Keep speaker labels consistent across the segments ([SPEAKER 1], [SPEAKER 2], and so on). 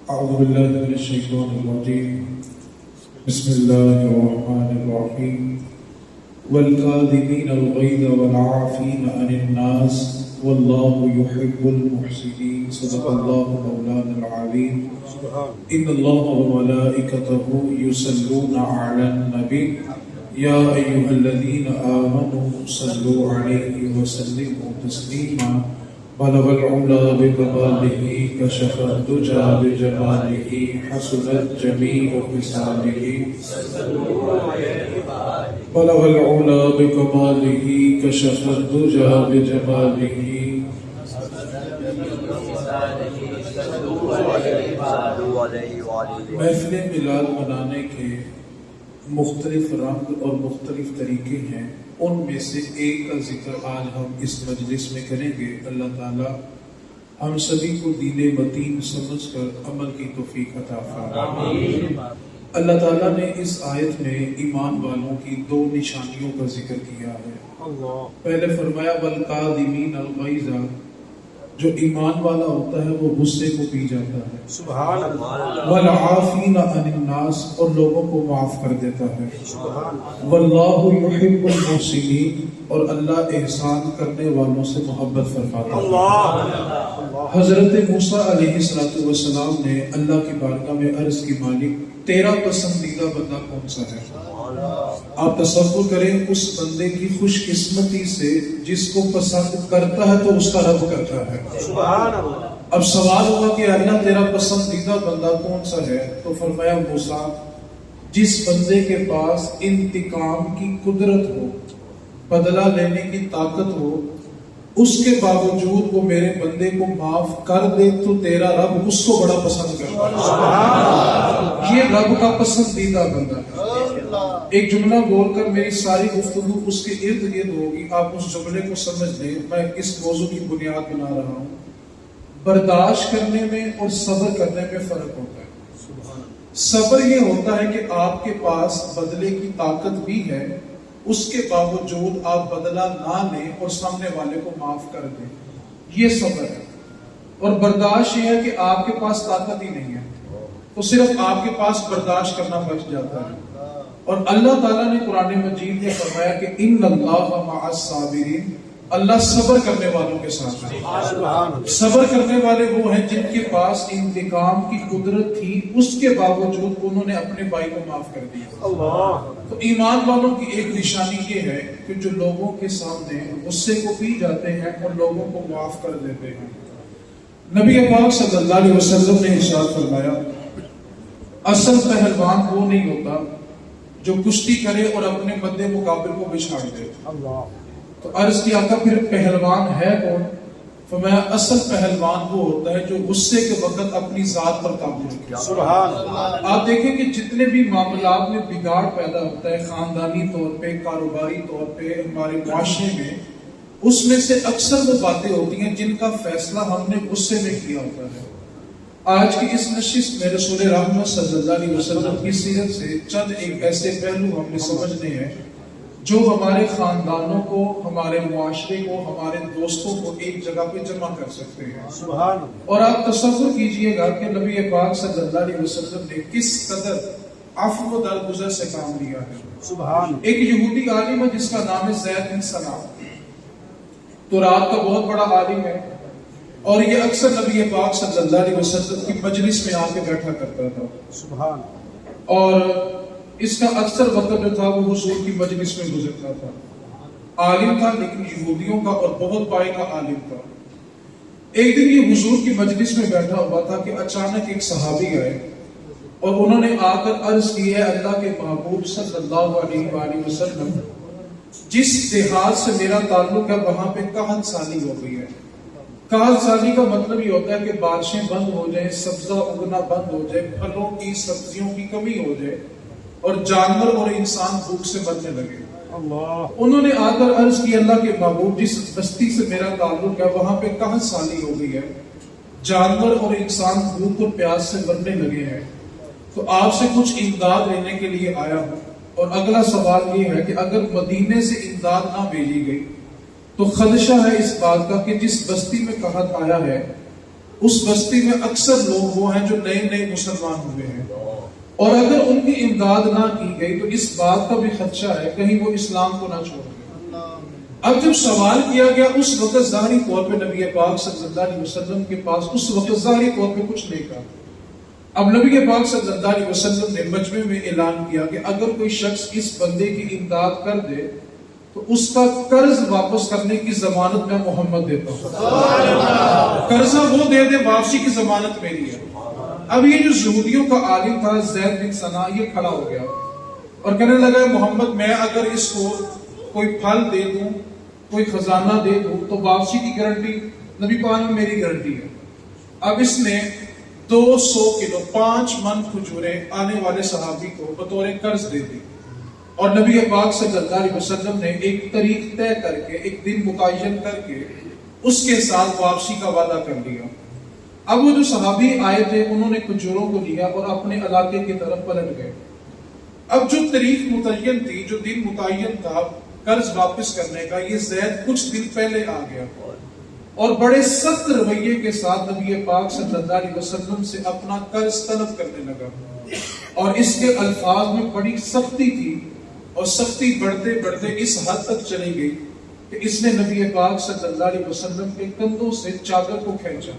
[SPEAKER 1] أعوذ بالله من الشيطان الرجيم. بسم الله الرحمن الرحيم. والكاظمين الغيظ والعافين عن الناس والله يحب المحسنين. صدق الله مولانا العليم. إن الله وملائكته يصلون على النبي يا أيها الذين آمنوا صلوا عليه وسلموا تسليما. بلغ العلا بكماله كشف الدجى بجماله حسنت جميع خصاله. بلغ العلا بكماله كشف الدجى بجماله. محفل میلاد منانے کے مختلف رنگ اور مختلف طریقے ہیں. ان میں سے ایک کا ذکر آج ہم اس مجلس میں کریں گے. اللہ تعالی ہم سبھی کو دین متین سمجھ کر عمل کی توفیق عطا فرمائے. اللہ تعالیٰ نے اس آیت میں ایمان والوں کی دو نشانیوں کا ذکر کیا ہے. پہلے فرمایا والکاظمین الغیظ، جو ایمان والا ہوتا ہے وہ غصے کو پی جاتا ہے. سبحان اللہ. والعافین عن الناس، اور لوگوں کو معاف کر دیتا ہے. واللہ یحب المحسنین، اور اللہ احسان کرنے والوں سے محبت فرماتا ہے. حضرت موسیٰ علیہ السلام نے اللہ کی بارگاہ میں عرض کی مالک تیرا پسندیدہ بندہ کون سا ہے؟ آپ تصور کریں اس بندے کی خوش قسمتی سے جس کو پسند کرتا ہے تو اس کا رب کرتا ہے. اب سوال ہوا کہ اللہ تیرا پسندیدہ بندہ کون سا ہے؟ تو فرمایا موسیٰ جس بندے کے پاس انتقام کی قدرت ہو، بدلہ لینے کی طاقت ہو، اس کے باوجود وہ میرے بندے کو معاف کر دے تو تیرا رب اس کو بڑا پسند کرتا ہے. یہ رب کا پسندیدہ بندہ ہے. ایک جملہ بول کر میری ساری گفتگو اس کے ارد گرد ہوگی. آپ اس جملے کو سمجھ لیں. میں اس موضوع کی بنیاد بنا رہا ہوں. برداشت کرنے میں اور صبر کرنے میں فرق ہوتا ہے. صبر یہ ہوتا ہے کہ آپ کے پاس بدلے کی طاقت بھی ہے، اس کے باوجود آپ بدلہ نہ لیں اور سامنے والے کو معاف کر دیں. یہ صبر ہے. اور برداشت یہ ہے کہ آپ کے پاس طاقت ہی نہیں ہے تو صرف آپ کے پاس برداشت کرنا بچ جاتا ہے. اور اللہ تعالیٰ نے قرآن مجید میں فرمایا کہ ان اللہ مع الصابرین، اللہ صبر کرنے والوں کے ساتھ ہے. صبر کرنے والے وہ ہیں جن کے پاس انتقام کی قدرت تھی، اس کے باوجود انہوں نے اپنے بھائی کو معاف کر دیا. تو ایمان والوں کی ایک نشانی یہ ہے کہ جو لوگوں کے سامنے غصے کو پی جاتے ہیں اور لوگوں کو معاف کر دیتے ہیں. نبی پاک صلی اللہ علیہ وسلم نے ارشاد فرمایا اصل پہلوان وہ نہیں ہوتا جو کشتی کرے اور اپنے مد مقابل کو بچھاڑ دے. تو عرض کیا آقا پھر پہلوان ہے کون؟ فرمایا اصل پہلوان وہ ہوتا ہے جو غصے کے وقت اپنی ذات پر قابو رکھے. سبحان اللہ. آپ دیکھیں کہ جتنے بھی معاملات میں بگاڑ پیدا ہوتا ہے خاندانی طور پہ، کاروباری طور پہ، ہمارے معاشرے میں، اس میں سے اکثر وہ باتیں ہوتی ہیں جن کا فیصلہ ہم نے غصے میں کیا ہوتا ہے. آج کی اس نشست میں رسول رحمت صلی اللہ علیہ وسلم کی سیرت سے چند ایک ایسے پہلو ہم نے سمجھنے ہیں جو ہمارے خاندانوں کو، ہمارے معاشرے کو، ہمارے دوستوں کو ایک جگہ پہ جمع کر سکتے ہیں. سبحان. اور آپ تصور کیجئے گا کہ نبی پاک صلی اللہ علیہ وسلم نے کس قدر عفو و درگزر سے کام لیا ہے. سبحان. ایک یہودی عالم ہے جس کا نام ہے زید بن سلام. تو رات کا بہت بڑا عالم ہے اور یہ اکثر نبی پاک صلی اللہ علیہ وسلم کی مجلس میں آ کے بیٹھا کرتا تھا. سبحان. اور اس کا اکثر وقت جو تھا وہ حضور کی مجلس میں گزرتا تھا. عالم تھا لیکن یہودیوں کا اور بہت پائے کا عالم تھا. ایک دن یہ حضور کی مجلس میں بیٹھا ہوا تھا کہ اچانک ایک صحابی آئے اور انہوں نے آ کر عرض کی ہے اللہ کے محبوب صلی اللہ علیہ وآلہ وسلم جس دیہات سے میرا تعلق ہے وہاں پہ قحط سالی ہو گئی ہے. قحط سالی کا مطلب یہ ہوتا ہے کہ بارشیں بند ہو جائیں، سبزہ اگنا بند ہو جائے، پھلوں کی سبزیوں کی کمی ہو جائے اور جانور اور انسان بھوک سے مرنے لگے. انہوں نے آ کر عرض کی اللہ کے محبوب جس بستی سے میرا تعلق ہے وہاں پہ قحط سالی ہو گئی ہے، جانور اور انسان بھوک اور پیاس سے مرنے لگے ہیں، تو آپ سے کچھ امداد لینے کے لیے آیا ہوں. اور اگلا سوال یہ ہے کہ اگر مدینے سے امداد نہ بھیجی گئی تو خدشہ ہے اس بات کا کہ جس بستی میں قحط آیا ہے اس بستی میں اکثر لوگ وہ ہیں جو نئے نئے مسلمان ہوئے ہیں، اور اگر ان کی امداد نہ کی گئی تو اس بات کا بھی خدشہ ہے کہیں وہ اسلام کو نہ چھوڑ دیں۔ اب جب سوال کیا گیا اس وقت ظاہری طور پہ نبی پاک صلی اللہ علیہ وسلم کے پاس اس وقت ظاہری طور پہ کچھ نہیں کہا۔ اب نبی پاک صلی اللہ علیہ وسلم نے مجمع میں اعلان کیا کہ اگر کوئی شخص اس بندے کی امداد کر دے تو اس کا قرض واپس کرنے کی ضمانت میں محمد دیتا ہوں۔ قرضہ وہ دے دے، واپسی کی ضمانت میری ہے۔ اب یہ جو یہودیوں کا عالم تھا زید بن ثنا، یہ کھڑا ہو گیا اور کہنے لگا محمد میں اگر اس کو کوئی پھل دے دوں، کوئی خزانہ دے دوں تو واپسی کی گارنٹی نبی پاک میں میری گارنٹی ہے۔ اب اس نے 200 کلو 5 من کھجوریں آنے والے صحابی کو بطور قرض دے دی، اور نبی پاک صلی اللہ علیہ وسلم نے ایک تاریخ طے کر کے، ایک دن متعین کر کے اس کے ساتھ واپسی کا وعدہ کر لیا۔ اب وہ جو صحابی آئے تھے انہوں نے کھجوروں کو لیا اور اپنے علاقے کی طرف پلٹ گئے۔ اب جو تاریخ متعین تھی، جو دن متعین تھا قرض واپس کرنے کا، یہ زید کچھ دن پہلے آ گیا اور بڑے سخت رویے کے ساتھ نبی پاک صلی اللہ علیہ وسلم سے اپنا قرض طلب کرنے لگا، اور اس کے الفاظ میں بڑی سختی تھی، اور سختی بڑھتے بڑھتے اس حد تک چلی گئی کہ اس نے نبی پاک صلی اللہ علیہ وسلم کے کندھوں سے چادر کو کھینچا،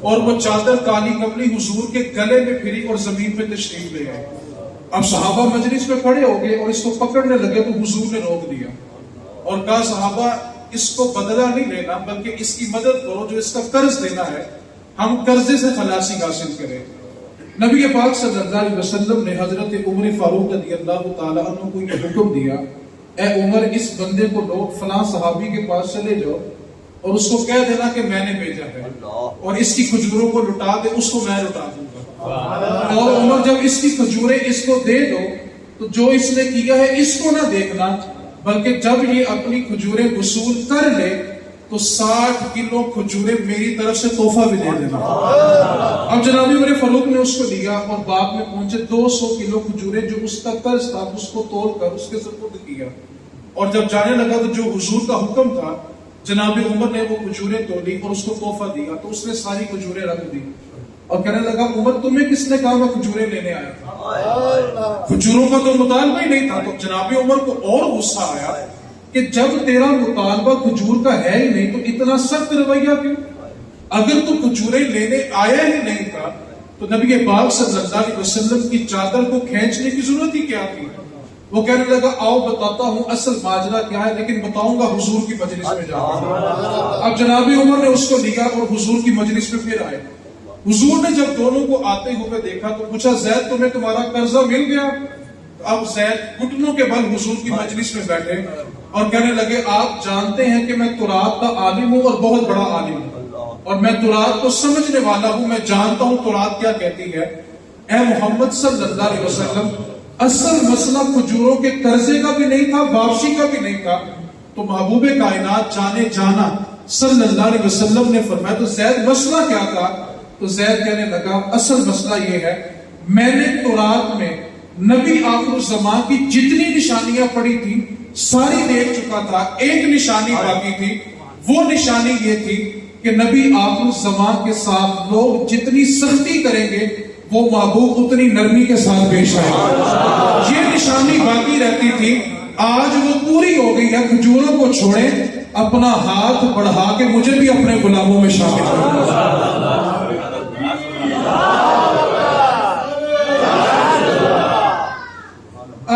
[SPEAKER 1] اور وہ چادر کالی کملی حضور کے گلے میں پھری اور زمین پہ تشریف لے گئے۔ اب صحابہ مجلس میں کھڑے ہو گئے اور اس کو پکڑنے لگے تو حضور نے روک دیا اور کہا صحابہ اس کو بدلہ نہیں لینا بلکہ اس کی مدد کرو، جو اس کا قرض دینا ہے ہم قرضے سے خلاصی حاصل کریں۔ نبی پاک صلی اللہ علیہ وسلم نے حضرت عمر فاروق رضی اللہ تعالی عنہ کو یہ حکم دیا، اے عمر اس بندے کو لوگ فلاں صحابی کے پاس چلے جاؤ اور اس کو کہہ دینا کہ میں نے بھیجا ہے، اور اس کی کھجوروں کو لٹا دے، اس کو میں لٹا دوں گا۔ اور عمر جب اس کی کھجوریں اس کو دے دو تو جو اس نے کیا ہے اس کو نہ دیکھنا، بلکہ جب یہ اپنی کھجوریں وصول کر لے تو 60 کلو کھجوریں میری طرف سے تحفہ بھی دے دینا۔ اب جناب عمر فاروق نے اس کو لیا اور باغ میں پہنچے 200 کلو کھجوریں جو اس کا قرض تھا اس کو تول کر اس کے سپرد کیا، اور جب جانے لگا تو جو حضور کا حکم تھا جناب عمر نے وہ کھجوریں تولی اور اس کو تحفہ دیا، تو اس نے ساری کھجوریں رکھ دی اور کہنے لگا عمر تمہیں کس نے کہا میں کھجوریں لینے آیا تھا؟ کھجوروں کا تو مطالبہ ہی نہیں تھا۔ تو جناب عمر کو اور غصہ آیا کہ جب تیرا مطالبہ کھجور کا ہے ہی نہیں تو اتنا سخت رویہ کیوں؟ اگر تو کھجوریں لینے آیا ہی نہیں تھا تو نبی پاک صلی اللہ علیہ وسلم کی چادر کو کھینچنے کی ضرورت ہی کیا تھی؟ وہ کہنے لگا آؤ بتاتا ہوں اصل ماجرا کیا ہے، لیکن بتاؤں گا حضور کی مجلس میں جا کر۔ اب جناب عمر نے اس کو لیا اور حضور کی مجلس میں پھر آئے۔ حضور نے جب دونوں کو آتے ہوئے دیکھا تو پوچھا زید تمہیں تمہارا قرضہ مل گیا؟ اب زید گھٹنوں کے بل حضور کی مجلس میں بیٹھے اور کہنے لگے آپ جانتے ہیں کہ میں تورات کا عالم ہوں اور بہت بڑا عالم ہوں، اور میں تورات کو سمجھنے والا ہوں، میں جانتا ہوں تورات کیا کہتی ہے۔ اے محمد صلی اللہ علیہ وسلم اصل مسئلہ کھجوروں کے قرضے کا بھی نہیں تھا، واپسی کا بھی نہیں تھا، تو محبوب کائنات جانے جانا صلی اللہ علیہ وسلم نے فرمایا تو زید مسئلہ کیا تھا؟ تو زید کہنے لگا اصل مسئلہ یہ ہے میں نے تورات میں نبی آخر الزمان کی جتنی نشانیاں پڑھی تھی ساری دیکھ چکا تھا، ایک نشانی باقی تھی، وہ نشانی یہ تھی کہ نبی آخر الزمان کے ساتھ لوگ جتنی سختی کریں گے وہ محبوب اتنی نرمی کے ساتھ پیش آئے گا۔ یہ نشانی باقی رہتی تھی، آج وہ پوری ہو گئی ہے۔ کھجوروں کو چھوڑیں، اپنا ہاتھ بڑھا کے مجھے بھی اپنے غلاموں میں شامل کریں۔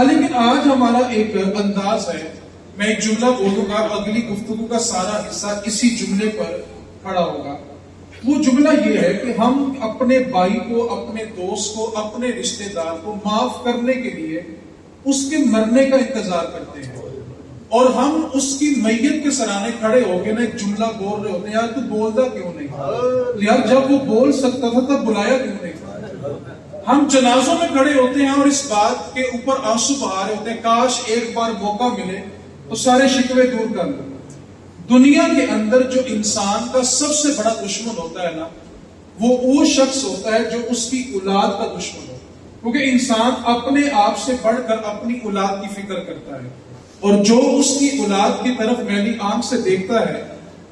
[SPEAKER 1] لیکن آج ہمارا ایک انداز ہے، میں ایک جملہ بولوں گا، اگلی گفتگو کا سارا حصہ اسی جملے پر کھڑا ہوگا۔ وہ جملہ یہ ہے کہ ہم اپنے بھائی کو، اپنے دوست کو، اپنے رشتہ دار کو معاف کرنے کے لیے اس کے مرنے کا انتظار کرتے ہیں، اور ہم اس کی میت کے سرانے کھڑے ہو کے نا ایک جملہ بول رہے ہوتے ہیں یار تو بولتا کیوں نہیں؟ یار جب وہ بول سکتا تھا تب بلایا کیوں نہیں؟ ہم جنازوں میں کھڑے ہوتے ہیں اور اس بات کے اوپر آنسو بہا رہے ہوتے ہیں کاش ایک بار موقع ملے تو سارے شکوے دور کر لیں۔ دنیا کے اندر جو انسان کا سب سے بڑا دشمن ہوتا ہے نا، وہ شخص ہوتا ہے جو اس کی اولاد کا دشمن ہو، کیونکہ انسان اپنے آپ سے بڑھ کر اپنی اولاد کی فکر کرتا ہے، اور جو اس کی اولاد کی طرف میلی آنکھ سے دیکھتا ہے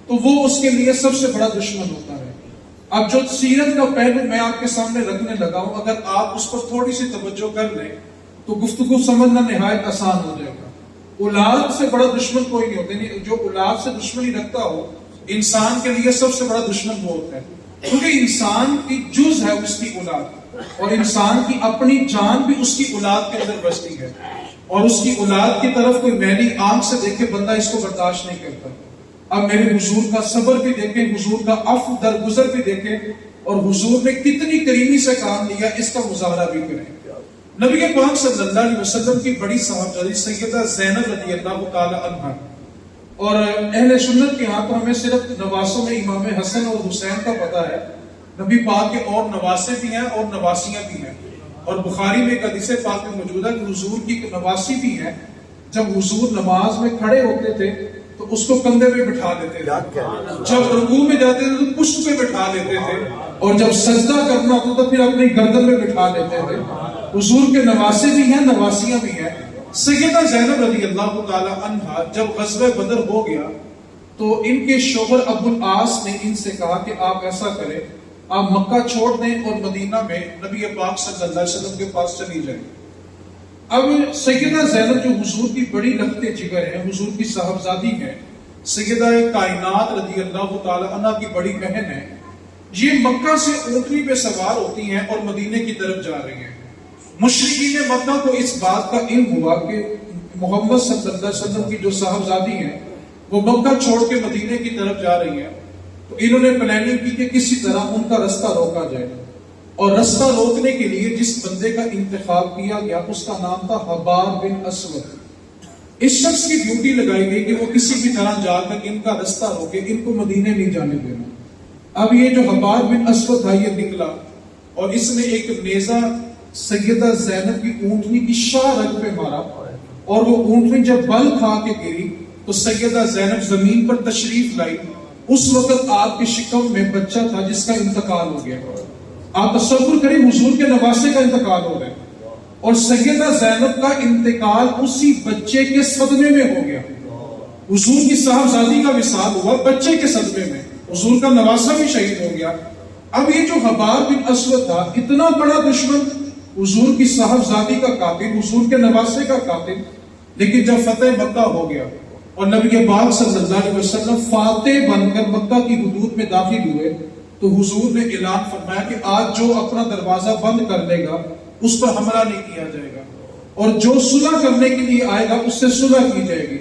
[SPEAKER 1] تو وہ اس کے لیے سب سے بڑا دشمن ہوتا ہے۔ اب جو سیرت کا پہلو میں آپ کے سامنے رکھنے لگا ہوں، اگر آپ اس پر تھوڑی سی توجہ کر لیں تو گفتگو سمجھنا نہایت آسان ہو جائے گا۔ اولاد سے بڑا دشمن کوئی نہیں ہوتا، یعنی جو اولاد سے دشمنی رکھتا ہو، انسان کے لیے سب سے بڑا دشمن وہ ہوتا ہے، کیونکہ انسان کی جز ہے اس کی اولاد، اور انسان کی اپنی جان بھی اس کی اولاد کے اندر بستی ہے، اور اس کی اولاد کی طرف کوئی میلی آنکھ سے دیکھے بندہ اس کو برداشت نہیں کرتا۔ اب میرے حضور کا صبر بھی دیکھیں، حضور کا عفو درگزر بھی دیکھیں، اور حضور نے کتنی کریمی سے کام لیا اس کا مظاہرہ بھی کریں۔ نبی پاک صلی اللہ علیہ وسلم کی بڑی صاحبزادی سیدہ زینب رضی اللہ تعالی عنہا، اور اہل سنت کے ہاں تو ہمیں صرف نواسوں میں امام حسن اور حسین کا پتہ ہے، نبی پاک کے اور نواسے بھی ہیں اور نواسیاں بھی ہیں، اور بخاری میں ایک حدیث پاک میں موجود ہے کہ حضور کی ایک نواسی بھی ہے، جب حضور نماز میں کھڑے ہوتے تھے تو اس کو کندھے پہ بٹھا دیتے تھے، جب رکوع میں جاتے تھے تو پشت پہ بٹھا دیتے تھے، اور جب سجدہ کرنا ہوتا تو پھر اپنی گردن میں بٹھا دیتے تھے۔ حضور کے نواسے بھی ہیں، نواسیاں بھی ہیں۔ سیدہ زینب رضی اللہ تعالی عنہا جب غزوہ بدر ہو گیا تو ان کے شوہر ابو العاص نے ان سے کہا کہ آپ ایسا کریں، آپ مکہ چھوڑ دیں اور مدینہ میں نبی پاک صلی اللہ علیہ وسلم کے پاس چلی جائیں۔ اب سیدہ زینب جو حضور کی بڑی لخت جگر ہے، حضور کی صاحبزادی ہے، سیدہ کائنات رضی اللہ تعالی عنہ کی بڑی بہن ہے، یہ مکہ سے اونٹنی پہ سوار ہوتی ہیں اور مدینے کی طرف جا رہی ہیں۔ مشرکین مکہ کو اس بات کا علم ہوا کہ محمد صلی اللہ علیہ وسلم کی جو صاحبزادی ہیں وہ مکہ چھوڑ کے مدینے کی طرف جا رہی ہیں، تو انہوں نے پلاننگ کی کہ کسی طرح ان کا رستہ روکا جائے، اور رستہ روکنے کے لیے جس بندے کا انتخاب کیا گیا اس کا نام تھا حباب بن اسود۔ اس شخص کی ڈیوٹی لگائی گئی کہ وہ کسی بھی طرح جا کر ان کا رستہ روکے، ان کو مدینے نہیں جانے دینا۔ اب یہ جو حباب بن اسود تھا یہ نکلا اور اس نے ایک نیزہ سیدہ زینب کی اونٹنی کی شاہ رگ پہ مارا، اور وہ اونٹنی جب بل کھا کے گری تو سیدہ زینب زمین پر تشریف لائی۔ اس وقت آپ کے شکم میں بچہ تھا جس کا انتقال ہو گیا۔ آپ تصور کریں حضور کے نواسے کا انتقال ہو گیا، اور سیدہ زینب کا انتقال اسی بچے کے صدمے میں ہو گیا۔ حضور کی صاحبزادی کا وصال ہوا بچے کے صدمے میں، حضور کا نواسا بھی شہید ہو گیا۔ اب یہ جو حباب بن اسود تھا، اتنا بڑا دشمن، حضور کی صاحبزادی کا قاتل، حضور کے نواسے کا قاتل، لیکن جب فتح مکہ ہو گیا اور نبی پاک صلی اللہ علیہ وسلم فاتح بن کر مکہ کی حدود میں داخل ہوئے تو حضور نے اعلان فرمایا کہ آج جو اپنا دروازہ بند کر لے گا اس پر حملہ نہیں کیا جائے گا، اور جو صلح کرنے کے لیے آئے گا اس سے صلح کی جائے گی،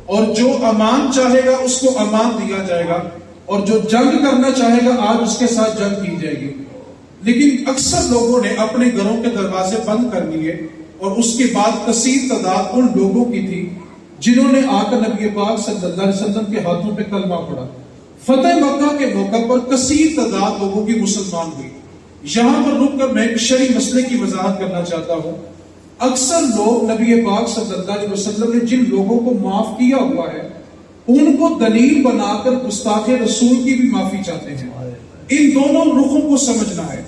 [SPEAKER 1] اور جو امان چاہے گا اس کو امان دیا جائے گا، اور جو جنگ کرنا چاہے گا آج اس کے ساتھ جنگ کی جائے گی۔ لیکن اکثر لوگوں نے اپنے گھروں کے دروازے بند کر لیے، اور اس کے بعد کثیر تعداد ان لوگوں کی تھی جنہوں نے آ کر نبی پاک صلی اللہ علیہ وسلم کے ہاتھوں پہ کلمہ پڑھا۔ فتح مکہ کے موقع پر کثیر تعداد لوگوں کی مسلمان ہوئی۔ یہاں پر رک کر میں ایک شرعی مسئلے کی وضاحت کرنا چاہتا ہوں۔ اکثر لوگ نبی پاک صلی اللہ علیہ وسلم نے جن لوگوں کو معاف کیا ہوا ہے ان کو دلیل بنا کر گستاخ رسول کی بھی معافی چاہتے ہیں۔ ان دونوں رخوں کو سمجھنا ہے،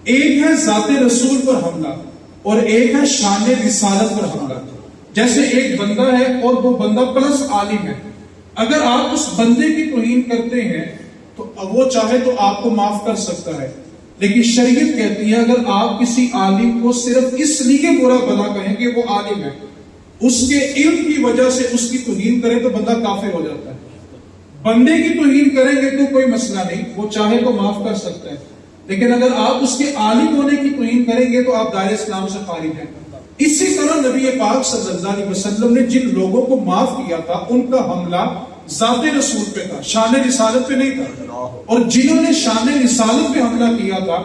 [SPEAKER 1] ایک ہے ذات رسول پر حملہ اور ایک ہے شان رسالت پر حملہ۔ جیسے ایک بندہ ہے اور وہ بندہ پلس عالم ہے، اگر آپ اس بندے کی توہین کرتے ہیں تو وہ چاہے تو آپ کو معاف کر سکتا ہے، لیکن شریعت کہتی ہے اگر آپ کسی عالم کو صرف اس لیے برا بھلا کہیں کہ وہ عالم ہے، اس کے علم کی وجہ سے اس کی توہین کریں تو بندہ کافر ہو جاتا ہے۔ بندے کی توہین کریں گے تو کوئی مسئلہ نہیں، وہ چاہے تو معاف کر سکتا ہے، لیکن اگر آپ اس کے عالم ہونے کی توہین کریں گے تو آپ دائرہ اسلام سے خارج ہیں۔ اسی طرح نبی پاک صلی اللہ علیہ وسلم نے جن لوگوں کو معاف کیا تھا ان کا حملہ ذات رسول پہ تھا، شان رسالت پہ نہیں تھا، اور جنہوں نے شان رسالت پہ حملہ کیا تھا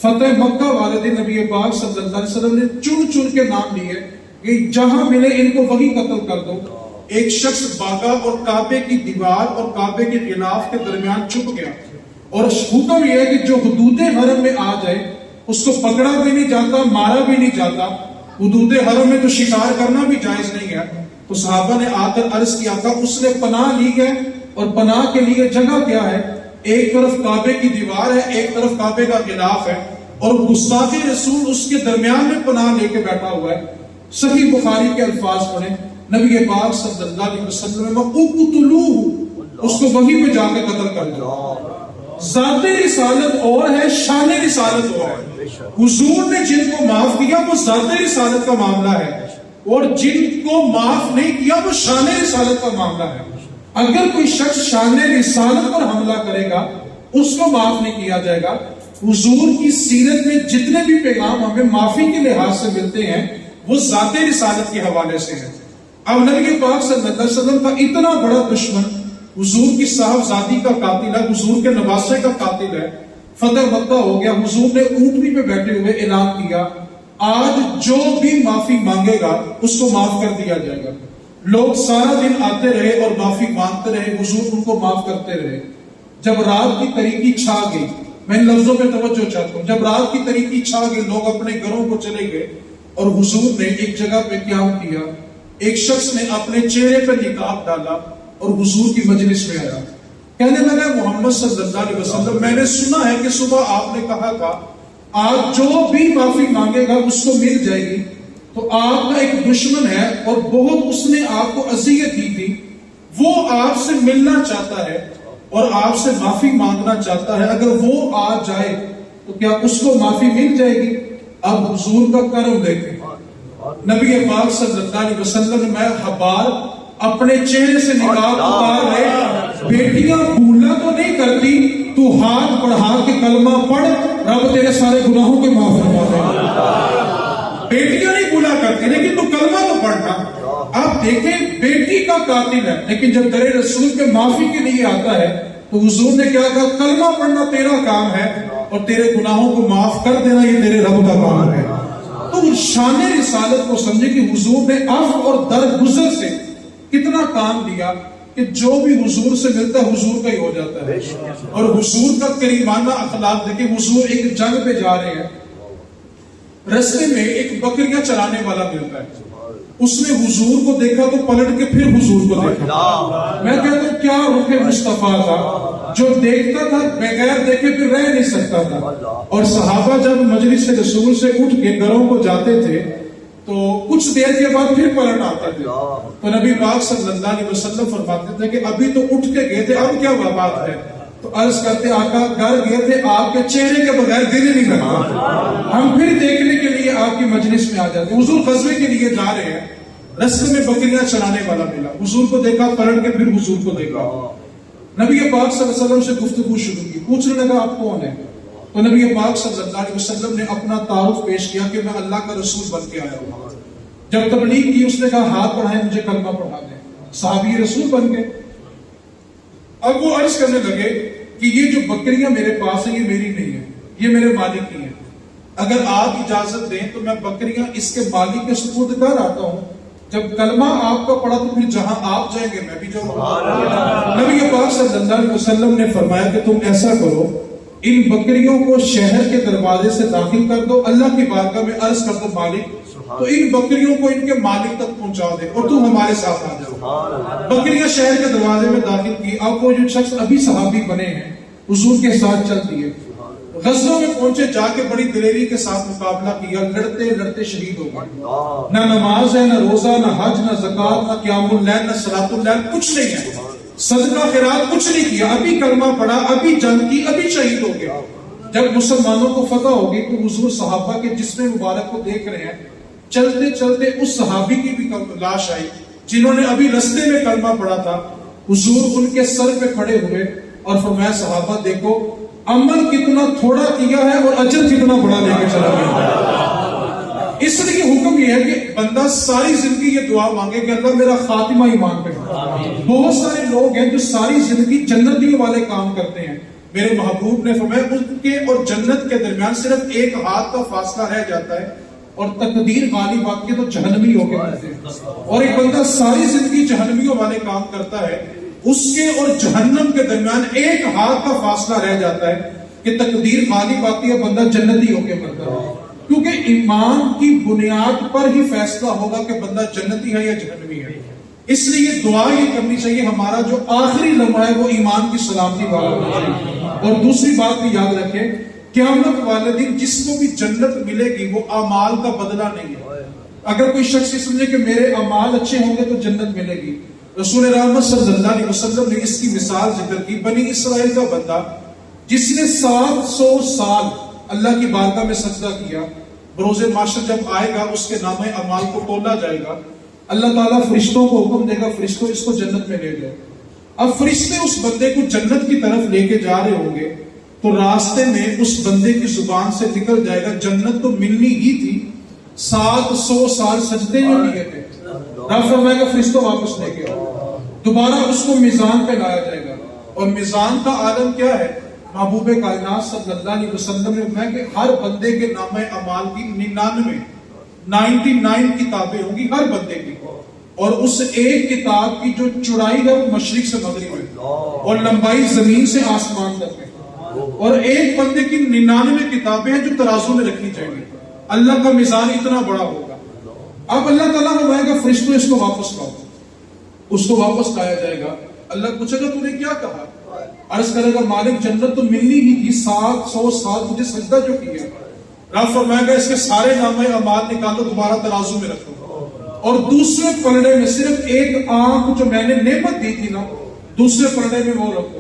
[SPEAKER 1] فتح مکہ والد نبی پاک صلی اللہ علیہ وسلم نے چن چن کے نام لیے کہ جہاں ملے ان کو وہی قتل کر دو۔ ایک شخص باغا اور کعبے کی دیوار اور کعبے کے غلاف کے درمیان چھپ گیا، اور حکم یہ ہے کہ جو حدود حرم میں آ جائے اس کو پکڑا بھی نہیں جاتا، مارا بھی نہیں جاتا۔ حدود حرم میں تو شکار کرنا بھی جائز نہیں ہے۔ تو صحابہ نے آ کر عرض کیا تھا اس نے پناہ لی ہے، اور پناہ کے لیے جگہ کیا ہے؟ ایک طرف کعبے کی دیوار ہے، ایک طرف کعبے کا غلاف ہے، اور گستاخ رسول اس کے درمیان میں پناہ لے کے بیٹھا ہوا ہے۔ صحیح بخاری کے الفاظ پڑھیں، نبی پاک صلی اللہ علیہ وسلم نے اقتلوہ، اس کو وہیں پہ جا کے قتل کر دو۔ ذات رسالت اور ہے، شان رسالت اور ہے۔ حضور نے جن کو معاف کیا وہ ذات رسالت کا معاملہ ہے، اور جن کو معاف نہیں کیا وہ شان رسالت کا معاملہ ہے۔ اگر کوئی شخص شان رسالت پر حملہ کرے گا اس کو معاف نہیں کیا جائے گا۔ حضور کی سیرت میں جتنے بھی پیغام ہمیں معافی کے لحاظ سے ملتے ہیں وہ ذات رسالت کے حوالے سے ہے۔ اب نبی پاک صلی اللہ علیہ وسلم کا اتنا بڑا دشمن حضور کی صاحبزادی کا قاتل ہے، حضور کے نواسے کا قاتل ہے، فتح مکہ ہو گیا، حضور نے اونٹنی پہ بیٹھے ہوئے اعلان کیا آج جو بھی معافی مانگے گا اس کو معاف کر دیا جائے گا۔ لوگ سارا دن آتے رہے اور معافی مانگتے رہے، حضور ان کو معاف کرتے رہے۔ جب رات کی تاریکی چھا گئی، میں ان لفظوں پہ توجہ چاہتا ہوں، جب رات کی تاریکی چھا گئی لوگ اپنے گھروں کو چلے گئے اور حضور نے ایک جگہ پہ قیام کیا۔ ایک شخص نے اپنے چہرے پہ نقاب ڈالا اور حضور کی مجلس میں آیا، کہنے لگا محمد صلی اللہ علیہ وسلم میں نے سنا ہے کہ صبح آپ نے کہا تھا آج جو بھی معافی مانگے گا اس کو مل جائے گی، تو آپ کا ایک دشمن ہے اور بہت اس نے آپ کو اذیت دی تھی، وہ آپ سے ملنا چاہتا ہے اور آپ سے معافی مانگنا چاہتا ہے، اگر وہ آ جائے تو کیا اس کو معافی مل جائے گی؟ اب حضور کا کرم دیکھیں، نبی پاک صلی اللہ علیہ وسلم میں حبار اپنے چہرے سے نقاب اتار رہے، بیٹیاں بھولا تو نہیں کرتی، تو ہاتھ بڑھا کے کلمہ پڑھ رب تیرے سارے گناہوں کے معاف فرما دے۔ بیٹیاں نہیں بھولا کرتی لیکن تو کلمہ تو پڑھنا۔ آپ دیکھیں بیٹی کا قاتل ہے لیکن جب در رسول پہ معافی کے لیے آتا ہے تو حضور نے کیا کہا کلمہ پڑھنا تیرا کام ہے اور تیرے گناہوں کو معاف کر دینا یہ تیرے رب کا کام ہے۔ تو شان رسالت کو سمجھے کہ حضور نے عفو اور درگزر سے کتنا کام دیا کہ جو بھی حضور سے ملتا ہے حضور کا ہی ہو جاتا ہے۔ اور حضور کا کریمانہ اخلاق دیکھیں، حضور ایک جنگ پہ جا رہے ہیں، رستے میں ایک بکریاں چرانے والا ملتا ہے، اس نے حضور کو دیکھا تو پلٹ کے پھر حضور کو دیکھا۔ میں کہتا ہوں کیا رخ مصطفیٰ تھا، جو دیکھتا تھا بغیر دیکھے پھر رہ نہیں سکتا تھا۔ اور صحابہ جب مجلس رسول سے اٹھ کے گھروں کو جاتے تھے تو کچھ دیر کے بعد پھر پلٹ آتے تھے، تو نبی پاک صلی اللہ علیہ وسلم فرماتے تھے کہ ابھی تو اٹھ کے گئے تھے اب کیا بات ہے؟ تو عرض کرتے آقا گھر گئے تھے آپ کے چہرے کے بغیر دل ہی نہیں لگتا، ہم پھر دیکھنے کے لیے آپ کی مجلس میں آ جاتے۔ حضور غزوے کے لیے جا رہے ہیں، رستے میں بکریاں چرانے والا ملا، حضور کو دیکھا پلٹ کے پھر حضور کو دیکھا، نبی پاک صلی اللہ علیہ وسلم سے گفتگو شروع کی، پوچھنے لگا آپ کون ہیں؟ تو نبی پاک صلی اللہ علیہ وسلم نے اپنا تعارف پیش کیا کہ میں اللہ کا رسول بن کے آیا ہوں۔ جب تبلیغ کی اس نے کہا ہاتھ بڑھائیں مجھے کلمہ پڑھا دیں، صحابی رسول بن گئے۔ اب وہ عرض کرنے لگے کہ یہ جو بکریاں میرے پاس ہیں یہ میری نہیں ہیں، یہ میرے مالک کی ہیں، اگر آپ اجازت دیں تو میں بکریاں اس کے مالک کے سپرد کر آتا ہوں، جب کلمہ آپ کا پڑھا تو پھر جہاں آپ جائیں گے میں بھی جاؤں گا۔ نبی پاک صلی اللہ علیہ وسلم نے فرمایا کہ تم ایسا کرو ان بکریوں کو شہر کے دروازے سے داخل کر دو، اللہ کی بارگاہ میں عرض کر دو مالک تو ان بکریوں کو ان کے مالک تک پہنچا دے اور تم ہمارے ساتھ آ جاؤ۔ بکریاں شہر کے دروازے میں داخل کی، اب وہ جو شخص ابھی صحابی بنے ہیں حضور کے ساتھ چلتی ہے، غزوں میں پہنچے، جا کے بڑی دلیری کے ساتھ مقابلہ کیا، لڑتے لڑتے شہید ہو گئے۔ نہ نماز ہے، نہ روزہ، نہ حج، نہ زکات، نہ قیام اللیل، نہ صلاۃ اللیل، کچھ نہیں ہے، صدقہ خیرات کچھ نہیں کیا، ابھی کلمہ پڑھا، ابھی جنگ کی، ابھی شہید ہو گیا۔ جب مسلمانوں کو فتح ہوگی تو حضور صحابہ کے جسم مبارک کو دیکھ رہے ہیں، چلتے چلتے اس صحابی کی بھی لاش آئی جنہوں نے ابھی رستے میں کلمہ پڑھا تھا، حضور ان کے سر پہ کھڑے ہوئے اور فرمایا صحابہ دیکھو عمل کتنا تھوڑا کیا ہے اور اجر کتنا بڑا لے کے چلا گیا۔ اس لیے حکم یہ ہے کہ بندہ ساری زندگی یہ دعا مانگے کہ اللہ میرا خاتمہ ایمان پہ۔ بہت سارے لوگ ہیں جو ساری زندگی جنتیوں والے کام کرتے ہیں، میرے محبوب نے فرمایا ان کے اور جنت کے درمیان صرف ایک ہاتھ کا فاصلہ رہ جاتا ہے اور تقدیر غالب آتی ہے تو جہنمی ہو کے مرتے ہیں۔ اور ایک بندہ ساری زندگی جہنمیوں والے کام کرتا ہے، اس کے اور جہنم کے درمیان ایک ہاتھ کا فاصلہ رہ جاتا ہے کہ تقدیر غالب آتی ہے، بندہ جنتی ہو کے مرتا ہے، کیونکہ ایمان کی بنیاد پر ہی فیصلہ ہوگا کہ بندہ جنتی ہے یا جہنمی ہے۔ اس لیے دعا یہ کرنی چاہیے ہمارا جو آخری لمحہ ہے وہ ایمان کی سلامتی والا ہونا چاہیے۔ اور دوسری بات بھی یاد رکھیں، قیامت والے دن جس کو بھی جنت ملے گی وہ اعمال کا بدلہ نہیں ہے۔ اگر کوئی شخص سمجھے کہ میرے اعمال اچھے ہوں گے تو جنت ملے گی، رسول رحمت صلی اللہ علیہ وسلم نے اس کی مثال ذکر کی، بنی اسرائیل کا بندہ
[SPEAKER 2] جس نے 700 سال اللہ کی بارگاہ میں سجدہ کیا، بروز معاشر جب آئے گا اس کے نامہ اعمال کو تولا جائے گا، اللہ تعالیٰ فرشتوں کو حکم دے گا فرشتوں اس کو جنت میں لے جائے۔ اب فرشتے اس بندے کو جنت کی طرف لے کے جا رہے ہوں گے تو راستے میں اس بندے کی زبان سے نکل جائے گا جنت تو ملنی ہی تھی، 700 سال سجدے جو کیے تھے، رب فرمائے گا فرشتوں واپس لے کے آؤ۔ دوبارہ اس کو میزان پہ لایا جائے گا، اور میزان کا عالم کیا ہے؟ محبوب کائنات صلی اللہ علیہ وسلم نے فرمایا کہ ہر بندے کے نامہ اعمال کی 99 کتابیں ہوں گی ہر بندے کی، اور اس ایک کتاب کی جو چوڑائی ہے وہ مشرق سے مغرب ہے اور لمبائی زمین سے آسمان تک ہے، اور ایک بندے کی 99 کتابیں ہیں جو ترازو میں رکھی جائیں گی۔ اللہ کا میزان اتنا بڑا ہوگا۔ اب اللہ تعالیٰ فرمائے گا فرشتوں اس کو واپس لاؤ، اس کو واپس لایا جائے گا۔ اللہ پوچھے گا تو نے کیا کہا؟ عرض کرے گا مالک جنت تو ملنی ہی تھی، 700 سال تجھے سجدہ جو کیا۔ رب فرمائے گا اس کے سارے نامہ اعمال نکالو، دوبارہ ترازو میں رکھو، اور دوسرے پلڑے میں صرف ایک آنکھ جو میں نے نعمت دی تھی نا، دوسرے پلڑے میں وہ رکھو۔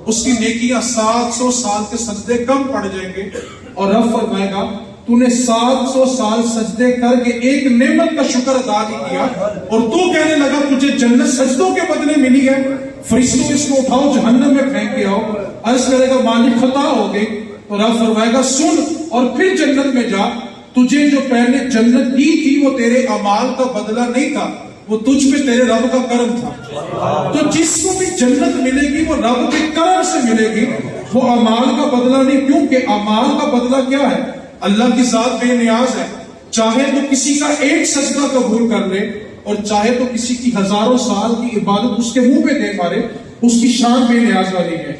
[SPEAKER 2] اس کی نیکیاں 700 سال کے سجدے کم پڑ جائیں گے، اور رب فرمائے گا تو نے 700 سال سجدے کر کے ایک نعمت کا شکر ادا نہیں کیا، اور تو کہنے لگا تجھے جنت سجدوں کے بدلے ملی ہے، فرشتوں اس کو اٹھاؤ جہنم میں پھینک کے آؤ۔ عرض کرے گا مالک خطا ہو گئی، تو رب فرمائے گا سن اور پھر جنت میں جا، تجھے جو پہلے جنت دی تھی وہ تیرے اعمال کا بدلہ نہیں تھا، وہ تجھ پہ تیرے رب کا کرم تھا۔ تو جس کو بھی جنت ملے گی وہ رب کے کرم سے ملے گی، وہ اعمال کا بدلہ نہیں، کیونکہ اعمال کا بدلہ کیا ہے؟ اللہ کی ذات بے نیاز ہے، چاہے تو کسی کا ایک سجدہ قبول کر لے اور چاہے تو کسی کی ہزاروں سال کی عبادت اس کے منہ پہ دے مارے، اس کی شان بے نیاز والی ہے،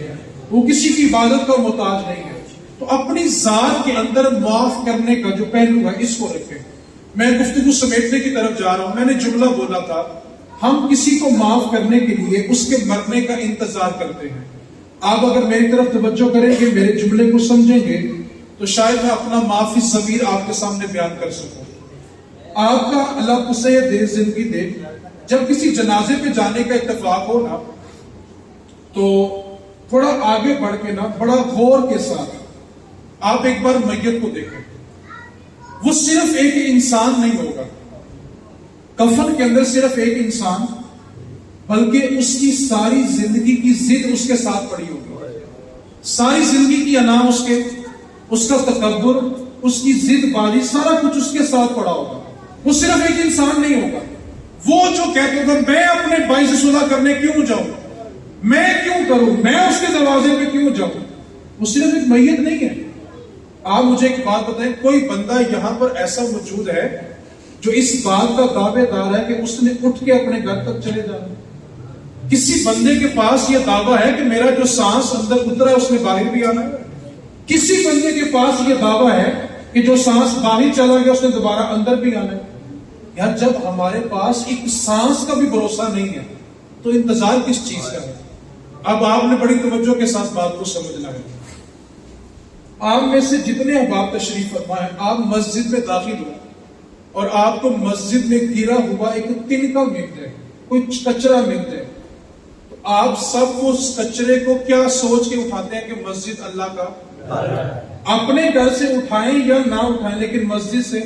[SPEAKER 2] وہ کسی کی عبادت کا محتاج نہیں ہے۔ تو اپنی ذات کے اندر معاف کرنے کا جو پہلو ہے اس کو رکھیں۔ میں گفتگو سمیٹنے کی طرف جا رہا ہوں۔ میں نے جملہ بولا تھا ہم کسی کو معاف کرنے کے لیے اس کے مرنے کا انتظار کرتے ہیں۔ آپ اگر میری طرف توجہ کریں گے، میرے جملے کو سمجھیں گے، تو شاید میں اپنا معافی ضمیر آپ کے سامنے بیان کر سکوں۔ آپ کا اللہ کو صحت دے، زندگی دے، جب کسی جنازے پہ جانے کا اتفاق ہو نا تو تھوڑا آگے بڑھ کے نا بڑا غور کے ساتھ آپ ایک بار میت کو دیکھیں۔ وہ صرف ایک انسان نہیں ہوگا، کفن کے اندر صرف ایک انسان، بلکہ اس کی ساری زندگی کی ضد اس کے ساتھ پڑی ہوگی، ساری زندگی کی انا اس کا تکبر، اس کی ضد بازی، سارا کچھ اس کے ساتھ پڑا ہوگا۔ وہ صرف ایک انسان نہیں ہوگا۔ وہ جو کہتے تھے میں اپنے بھائی سے صلح کرنے کیوں جاؤں، میں کیوں کروں، میں اس کے دروازے پہ کیوں جاؤں، وہ صرف ایک میت نہیں ہے۔ آپ مجھے ایک بات بتائیں، کوئی بندہ یہاں پر ایسا موجود ہے جو اس بات کا دعوے دار ہے کہ اس نے اٹھ کے اپنے گھر تک چلے جانا؟ کسی بندے کے پاس یہ دعویٰ ہے کہ میرا جو سانس اندر اترا ہے اس میں باہر بھی آنا ہے؟ کسی بندے کے پاس یہ دعویٰ ہے کہ جو سانس باہر چلا گیا اس نے دوبارہ اندر بھی آنا ہے؟ یار جب ہمارے پاس ایک سانس کا بھی بھروسہ نہیں ہے تو انتظار کس چیز کا ہے؟ اب آپ نے بڑی توجہ کے ساتھ بات کو سمجھنا ہے۔ آپ میں سے جتنے احباب تشریف فرما ہے، آپ مسجد میں داخل ہو اور آپ کو مسجد میں گرا ہوا ایک تنکا مل جائے، کوئی کچرا مل جائے، تو آپ سب اس کچرے کو کیا سوچ کے اٹھاتے ہیں کہ مسجد اللہ کا؟ اپنے گھر سے اٹھائیں یا نہ اٹھائیں لیکن مسجد سے،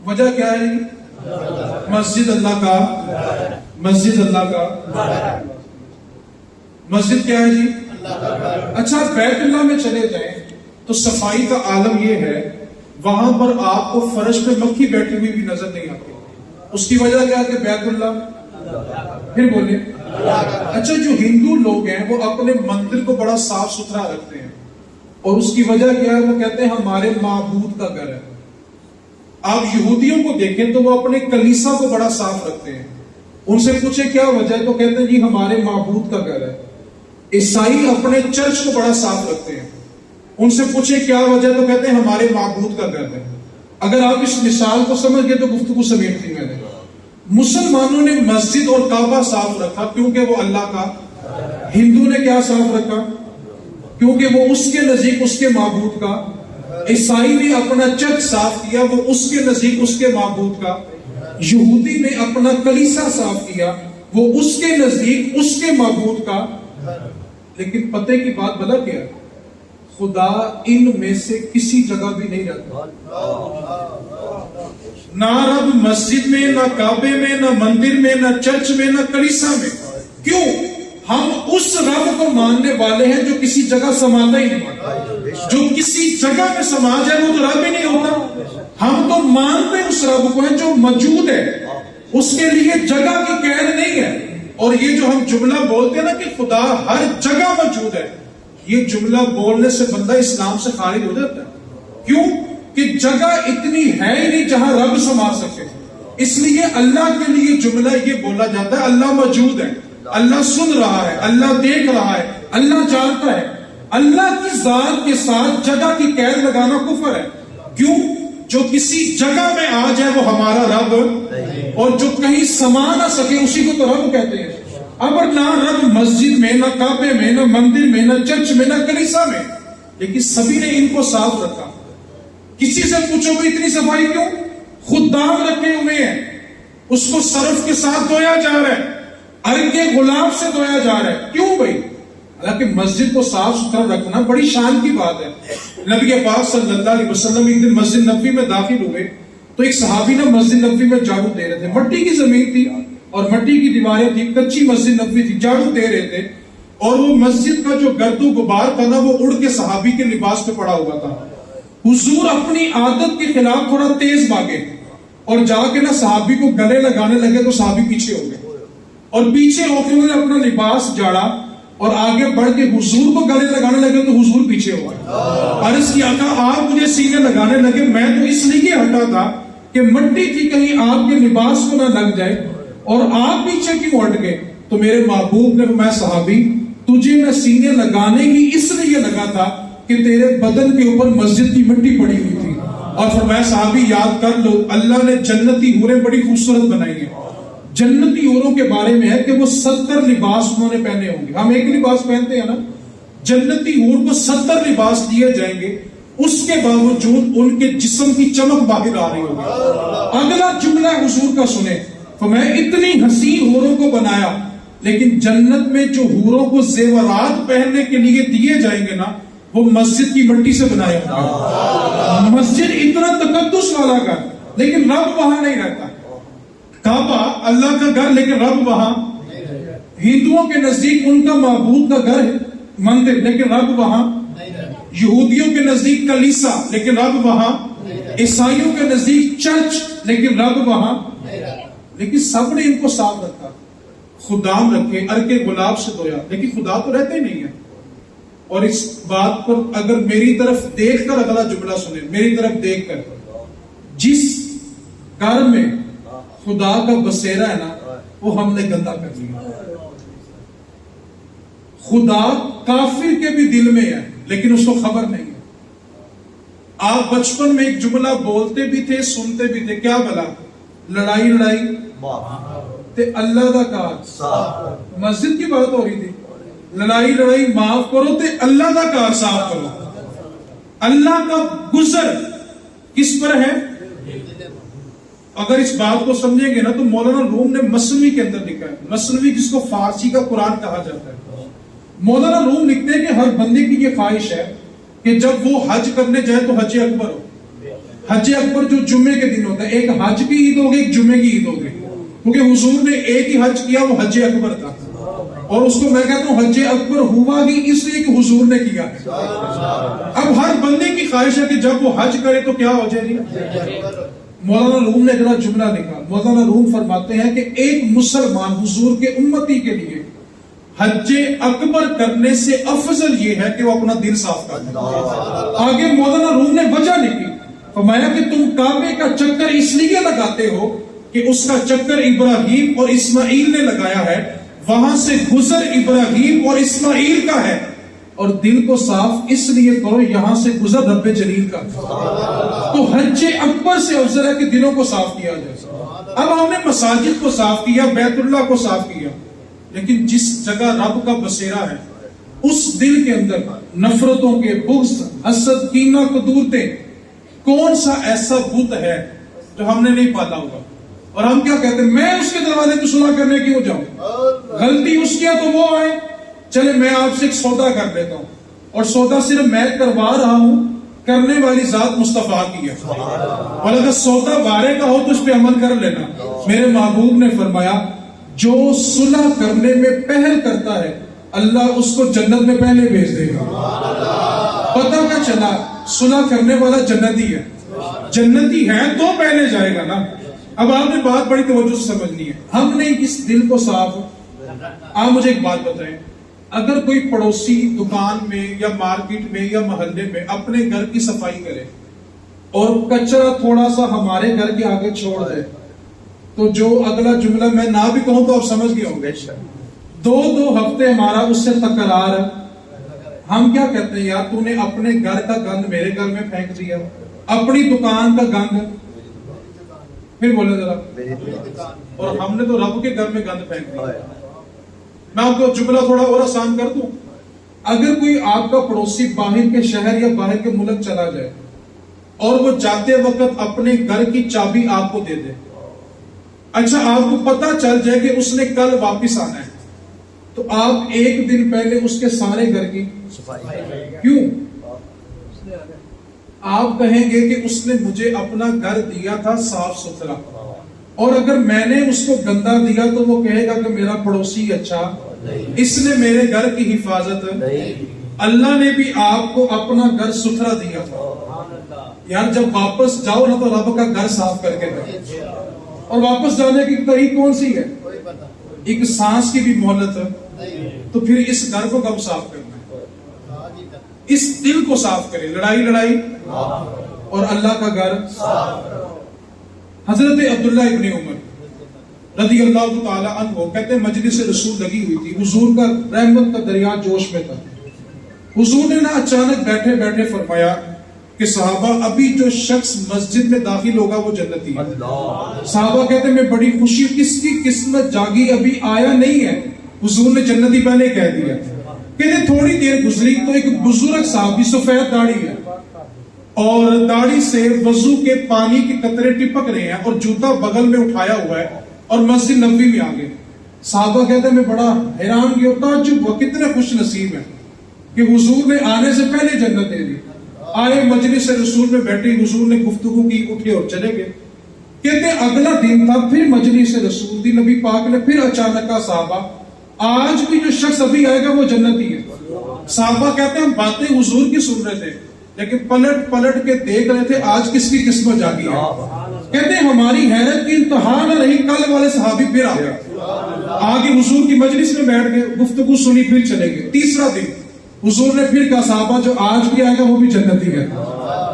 [SPEAKER 2] وجہ کیا ہے؟ مسجد اللہ کا، مسجد اللہ کا، مسجد کیا ہے جی؟ اچھا بیت اللہ میں چلے جائیں تو صفائی کا عالم یہ ہے، وہاں پر آپ کو فرش پہ مکھی بیٹھی ہوئی بھی نظر نہیں آتی۔ اس کی وجہ کیا کہ بیت اللہ، پھر بولے اچھا جو ہندو لوگ ہیں وہ اپنے مندر کو بڑا صاف ستھرا رکھتے ہیں، اور اس کی وجہ کیا ہے؟ وہ کہتے ہیں ہمارے معبود کا گھر ہے۔ آپ یہودیوں کو دیکھیں تو وہ اپنے کلیسا کو بڑا صاف رکھتے ہیں، ان سے پوچھیں کیا وجہ ہے تو کہتے ہیں جی ہمارے معبود کا گھر ہے۔ عیسائی اپنے چرچ کو بڑا صاف رکھتے ہیں، ان سے پوچھیں کیا وجہ تو کہتے ہیں ہمارے معبود کا گھر ہے۔ اگر آپ اس مثال کو سمجھ گئے تو گفتگو سمیٹ دی میں نے۔ مسلمانوں نے مسجد اور کعبہ صاف رکھا کیونکہ وہ اللہ کا، ہندو نے کیا صاف رکھا؟ کیونکہ وہ اس کے نزدیک اس کے معبود کا، عیسائی نے اپنا چرچ صاف کیا، وہ اس کے نزدیک اس کے معبود کا، یہودی نے اپنا کلیسا صاف کیا، وہ اس کے نزدیک اس کے معبود کا۔ لیکن پتے کی بات بلا کیا ہے؟ خدا ان میں سے کسی جگہ بھی نہیں رہتا. نہ رب مسجد میں، نہ کعبے میں، نہ مندر میں، نہ چرچ میں، نہ کلیسا میں. کیوں؟ ہم اس رب کو ماننے والے ہیں جو کسی جگہ سماتا ہی نہیں. جو کسی جگہ میں سما جائے وہ تو رب ہی نہیں ہوتا. ہم تو مانتے اس رب کو ہیں جو موجود ہے، اس کے لیے جگہ کی قید نہیں ہے. اور یہ جو ہم جملہ بولتے ہیں نا کہ خدا ہر جگہ موجود ہے، یہ جملہ بولنے سے بندہ اسلام سے خارج ہو جاتا ہے. کیوں؟ کہ جگہ اتنی ہے ہی نہیں جہاں رب سما سکے. اس لیے اللہ کے لیے جملہ یہ بولا جاتا ہے اللہ موجود ہے، اللہ سن رہا ہے، اللہ دیکھ رہا ہے، اللہ جانتا ہے. اللہ کی ذات کے ساتھ جگہ کی قید لگانا کفر ہے. کیوں؟ جو کسی جگہ میں آ جائے وہ ہمارا رب، اور جو کہیں سما نہ سکے اسی کو تو رب کہتے ہیں. اب نہ رب مسجد میں، نہ کعبے میں، نہ مندر میں، نہ چرچ میں، نہ کلیسا میں، لیکن سبھی نے ان کو صاف رکھا. کسی سے پوچھو کہ اتنی صفائی کیوں؟ خدام رکھے ہوئے ہیں، اس کو صرف کے ساتھ دھویا جا رہا ہے، عرق گلاب سے دھویا جا رہا ہے. کیوں بھائی؟ حالانکہ مسجد کو صاف ستھرا رکھنا بڑی شان کی بات ہے. نبی پاک صلی اللہ علیہ وسلم ایک دن مسجد نبوی میں داخل ہوئے تو ایک صحابی نے مسجد نبوی میں جھاڑو دے رہے تھے. مٹی کی زمین تھی اور مٹی کی دیواریں تھی، کچی مسجد نبوی تھی، جھاڑو دے رہے تھے اور وہ مسجد کا جو گرد و غبار تھا نا وہ اڑ کے صحابی کے لباس پہ پڑا ہوا تھا. حضور اپنی عادت کے خلاف تھوڑا تیز بھاگے اور جا کے نا صحابی کو گلے لگانے لگے تو صحابی پیچھے ہو گئے اور پیچھے ہو کے انہوں نے اپنا لباس جاڑا اور آگے بڑھ کے حضور کو گلے لگانے لگے تو حضور پیچھے ہو گئے. عرض کیا کہ آپ مجھے سینے لگانے لگے، میں تو اس لیے ہٹا تھا کہ مٹی تھی کہیں آپ کے لباس کو نہ لگ جائے، اور آپ پیچھے کیوں ہٹ گئے؟ تو میرے محبوب نے فرمایا صحابی تجھے میں سینے لگانے ہی اس لیے لگا تھا کہ تیرے بدن کے اوپر مسجد کی مٹی پڑی ہوئی تھی. اور فرمایا صحابی یاد کر لو اللہ نے جنتی حوریں بڑی خوبصورت بنائی ہیں. جنتی حوروں کے بارے میں ہے کہ وہ 70 لباس انہوں نے پہنے ہوں گے. ہم ایک لباس پہنتے ہیں نا، جنتی حور کو 70 لباس دیے جائیں گے، اس کے باوجود ان کے جسم کی چمک باہر آ رہی ہوگی. اگلا جملہ حضور کا سنیں، فرمایا اتنی حسین حوروں کو بنایا، لیکن جنت میں جو حوروں کو زیورات پہننے کے لیے دیے جائیں گے نا وہ مسجد کی مٹی سے بنائے ہوں. مسجد اتنا تقدس والا گھر، لیکن رب وہاں نہیں رہتا. کعبہ اللہ کا گھر لیکن رب وہاں. ہندوؤں کے نزدیک ان کا معبود کا گھر ہے مندر، لیکن رب وہاں. یہودیوں کے نزدیک کلیسا لیکن رب وہاں. عیسائیوں کے نزدیک چرچ لیکن رب وہاں. لیکن سب نے ان کو صاف رکھا، خدام رکھے، عرق گلاب سے دھویا، لیکن خدا تو رہتے ہی نہیں ہے. اور اس بات پر اگر میری طرف دیکھ کر اگلا جملہ سنیں، میری طرف دیکھ کر، جس گھر میں خدا کا بسیرا ہے نا وہ ہم نے گندا کر لیا. خدا کافر کے بھی دل میں ہے لیکن اس کو خبر نہیں ہے. آپ بچپن میں ایک جملہ بولتے بھی تھے سنتے بھی تھے، کیا بلا؟ لڑائی لڑائی تے اللہ دا کار. مسجد کی بات ہو رہی تھی، لڑائی لڑائی معاف کرو تے اللہ دا کار صاف کرو. اللہ کا گزر کس پر ہے؟ اگر اس بات کو سمجھیں گے نا تو مولانا روم نے مثنوی کے اندر لکھا ہے، مثنوی جس کو فارسی کا قرآن کہا جاتا ہے. مولانا روم لکھتے ہیں کہ ہر بندے کی یہ خواہش ہے کہ جب وہ حج کرنے جائے تو حج اکبر ہو. حج اکبر جو جمعے کے دن ہوتا ہے، ایک حج کی عید ہوگی ایک جمعے کی عید ہوگی، کیونکہ حضور نے ایک ہی حج کیا وہ حج اکبر تھا، اور اس کو میں کہتا ہوں حج اکبر ہوا ہی اس لیے کہ حضور نے کیا. اب ہر بندے کی خواہش ہے کہ جب وہ حج کرے تو کیا ہو جائے گی. مولانا روم نے ایک جملہ لکھا، مولانا روم فرماتے ہیں کہ ایک مسلمان حضور کے امتی کے لیے حج اکبر کرنے سے افضل یہ ہے کہ وہ اپنا دل صاف کر دے. آگے مولانا روم نے وجہ لکھی، فرمایا کہ تم کعبے کا چکر اس لیے لگاتے ہو کہ اس کا چکر ابراہیم اور اسماعیل نے لگایا ہے، وہاں سے گزر ابراہیم اور اسماعیل کا ہے، اور دل کو صاف اس لیے کرو یہاں سے گزر رب جلیل کا. تو حج اکبر سے افضل ہے کہ دلوں کو صاف کیا جائے. اب ہم نے مساجد کو صاف کیا، بیت اللہ کو صاف کیا، لیکن جس جگہ رب کا بسیرا ہے اس دل کے اندر نفرتوں کے، بغض، حسد، کینہ، قدورتیں، کون سا ایسا بت ہے جو ہم نے نہیں پالا ہوگا؟ اور ہم کیا کہتے ہیں، میں اس کے دروازے پہ صلح کرنے کیوں جاؤں؟ غلطی اس کی ہے تو وہ آئے، چلے میں آپ سے ایک سودا کر لیتا ہوں, اور سودا صرف میں کروا رہا ہوں, کرنے والی ذات مصطفیٰ کی ہے, اور اگر سودا بارے کا ہو تو اس پہ عمل کر لینا. میرے محبوب نے فرمایا جو صلح کرنے میں پہل کرتا ہے اللہ اس کو جنت میں پہلے بھیج دے گا. پتہ نہ چلا صلح کرنے والا جنتی ہے, جنتی ہے تو پہلے جائے گا نا. اب آپ نے بات بڑی توجہ سے سمجھنی ہے. ہم نے اس دل کو صاف, آپ مجھے ایک بات بتائیں, اگر کوئی پڑوسی دکان میں یا مارکیٹ میں یا محلے میں اپنے گھر کی صفائی کرے اور کچرا تھوڑا سا ہمارے گھر کے آگے چھوڑ دے, تو جو اگلا جملہ میں نہ بھی کہوں تو آپ سمجھ گئے ہوں گے. 2 ہفتے ہمارا اس سے تکرار ہے. ہم کیا کہتے ہیں, یار تو نے اپنے گھر کا گند میرے گھر میں پھینک دیا, اپنی دکان کا گند, پھر بولے ذرا, اور ہم نے تو رب کے گھر میں گند پھینک دیا. میں آپ کو جملہ تھوڑا اور آسان کر دوں. اگر کوئی آپ کا پڑوسی باہر کے شہر یا باہر کے ملک چلا جائے اور وہ جاتے وقت اپنے گھر کی چابی آپ کو دے دے, اچھا آپ کو پتا چل جائے کہ اس نے کل واپس آنا ہے, تو آپ 1 دن پہلے اس کے سارے گھر کی کیوں؟ آپ کہیں گے کہ اس نے مجھے اپنا گھر دیا تھا صاف ستھرا, اور اگر میں نے اس کو گندا دیا تو وہ کہے گا کہ میرا پڑوسی اچھا, اس نے میرے گھر کی حفاظت. اللہ نے بھی آپ کو اپنا گھر ستھرا دیا تھا. یار جب واپس جاؤ نا تو رب کا گھر صاف کر کے جاؤ, اور واپس جانے کی طریق کون سی ہے؟ ایک سانس کی بھی مہلت ہے. تو پھر اس گھر کو کب صاف کرنا ہے؟ اس دل کو صاف کریں. لڑائی اور اللہ کا گھر. حضرت عبداللہ ابن عمر رضی اللہ تعالی عنہ کہتے ہیں مجلس رسول لگی ہوئی تھی, حضور کا رحمت کا دریا جوش میں تھا. حضور نے نا اچانک بیٹھے بیٹھے فرمایا کہ صحابہ ابھی جو شخص مسجد میں داخل ہوگا وہ جنتی ہے. صحابہ کہتے ہیں میں بڑی خوشی, کس کی قسمت جاگی ابھی آیا نہیں ہے. حضور نے جنتی پہلے کہہ دیا. کہتے تھوڑی دیر گزری تو ایک بزرگ صحابی, سفید داڑھی ہے اور داڑھی سے وضو کے پانی کے قطرے ٹپک رہے ہیں, اور جوتا بغل میں اٹھایا ہوا ہے, اور مسجد نبوی میں آ گئے. صحابہ کہتے ہیں میں بڑا حیران گیا, تعجب ہوا کتنے خوش نصیب ہیں کہ حضور نے آنے سے پہلے جنت دے دی. آئے مجلس رسول میں بیٹھے, حضور نے گفتگو کی, اٹھے اور چلے گئے. کہتے اگلا دن تھا, پھر مجلس رسول دی, نبی پاک نے پھر اچانک کہا صحابہ آج بھی جو شخص ابھی آئے گا وہ جنتی ہے. صحابہ کہتے ہیں ہم باتیں حضور کی سن رہے تھے لیکن پلٹ کے دیکھ رہے تھے آج کس کی قسمت جاگی ہے. کہتے ہیں ہماری حیرت کی انتہا نہ رہی, کل والے صحابی پھر آ گئے, آگے حضور کی مجلس میں بیٹھ گئے, گفتگو سنی, پھر چلے گئے. تیسرا دن حضور نے پھر کہا صحابہ جو آج بھی آئے گا وہ بھی جنتی ہے.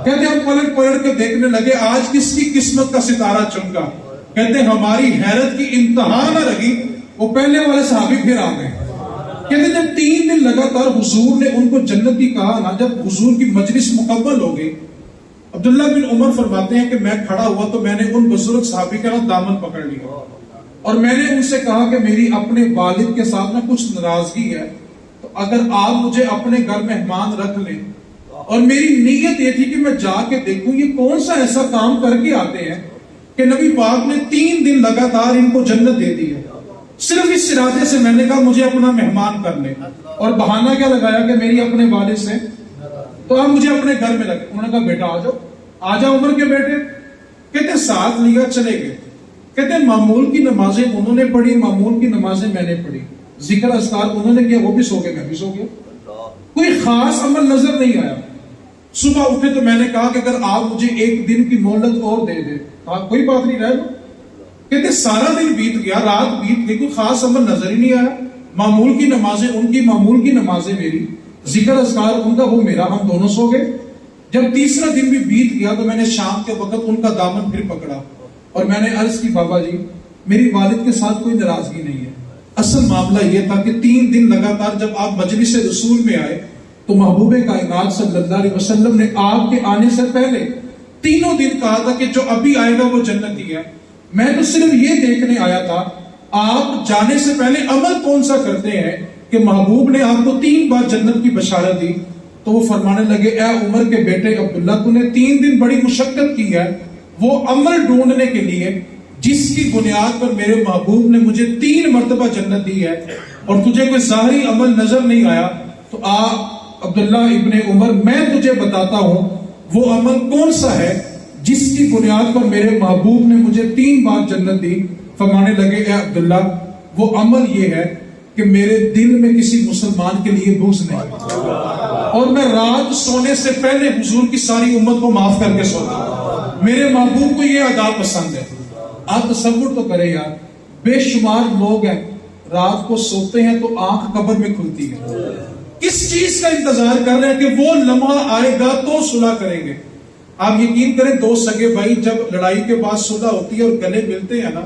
[SPEAKER 2] کہتے ہیں ہم پلٹ کے دیکھنے لگے آج کس کی قسمت کا ستارہ چمکا. کہتے ہیں ہماری حیرت کی انتہا نہ رہی, وہ پہلے والے صحابی پھر آ گئے. کہتے ہیں جب 3 دن لگاتار حضور نے ان کو جنتی کہا نا, جب حضور کی مجلس مکمل ہو گئی, عبداللہ بن عمر فرماتے ہیں کہ میں کھڑا ہوا تو میں نے ان بزرگ صحابی کا دامن پکڑ لیا اور میں نے ان سے کہا کہ میری اپنے والد کے ساتھ نا کچھ ناراضگی ہے, تو اگر آپ مجھے اپنے گھر مہمان رکھ لیں. اور میری نیت یہ تھی کہ میں جا کے دیکھوں یہ کون سا ایسا کام کر کے آتے ہیں کہ نبی پاک نے 3 دن لگاتار ان کو جنت دے دی ہے. صرف اس ارادے سے میں نے کہا مجھے اپنا مہمان کر لیں, اور بہانہ کیا لگایا کہ میری اپنے والد سے, تو آپ مجھے اپنے گھر میں رکھیں. انہوں نے کہا بیٹا آ جاؤ عمر کے بیٹے. کہتے ساتھ لیا چلے گئے. کہتے معمول کی نمازیں انہوں نے پڑھی, معمول کی نمازیں میں نے پڑھی, ذکر اذکار انہوں نے کیا, وہ بھی سو گئے میں بھی سو گیا. کوئی خاص عمل نظر نہیں آیا. صبح اٹھے تو میں نے کہا کہ اگر آپ مجھے 1 دن کی مہلت اور دے دیں, کوئی بات نہیں, رہ لو. کہتے سارا دن بیت گیا, رات بیت گئی, کوئی خاص عمل نظر ہی نہیں آیا. معمول کی نمازیں ان کی, معمول کی نمازیں میری, ذکر اذکار ان کا وہ میرا, ہم دونوں سو گئے. جب تیسرا دن بھی بیت گیا تو میں نے شام کے وقت ان کا دامن پھر پکڑا اور میں نے عرض کی بابا جی میری والد کے ساتھ کوئی ناراضگی نہیں ہے. اصل معاملہ یہ تھا کہ 3 دن لگاتار جب آپ مجلس رسول میں آئے تو محبوب کائنات صلی اللہ علیہ وسلم نے آپ کے آنے سے پہلے 3 دن کہا تھا کہ جو ابھی آئے گا وہ جنتی ہے. میں تو صرف یہ دیکھنے آیا تھا آپ جانے سے پہلے عمل کون سا کرتے ہیں کہ محبوب نے آپ کو 3 بار جنت کی بشارت دی. تو وہ فرمانے لگے اے عمر کے بیٹے عبداللہ تو نے 3 دن بڑی مشقت کی ہے وہ عمل ڈھونڈنے کے لیے جس کی بنیاد پر میرے محبوب نے مجھے 3 مرتبہ جنت دی ہے اور تجھے کوئی ظاہری عمل نظر نہیں آیا تو آ عبداللہ ابن عمر میں تجھے بتاتا ہوں وہ عمل کون سا ہے جس کی بنیاد پر میرے محبوب نے مجھے 3 بار جنت دی. فرمانے لگے اے عبداللہ وہ عمل یہ ہے کہ میرے دل میں کسی مسلمان کے لیے بغض نہیں اور میں رات سونے سے پہلے حضور کی ساری امت کو معاف کر کے سوتا ہوں. میرے محبوب کو یہ ادا پسند ہے. آپ تصور تو کریں یار, بے شمار لوگ ہیں رات کو سوتے ہیں تو آنکھ قبر میں کھلتی ہے, کس چیز کا انتظار کر رہے ہیں کہ وہ لمحہ آئے گا تو صلح کریں گے. آپ یقین کریں 2 سگے بھائی جب لڑائی کے بعد صلح ہوتی ہے اور گلے ملتے ہیں نا,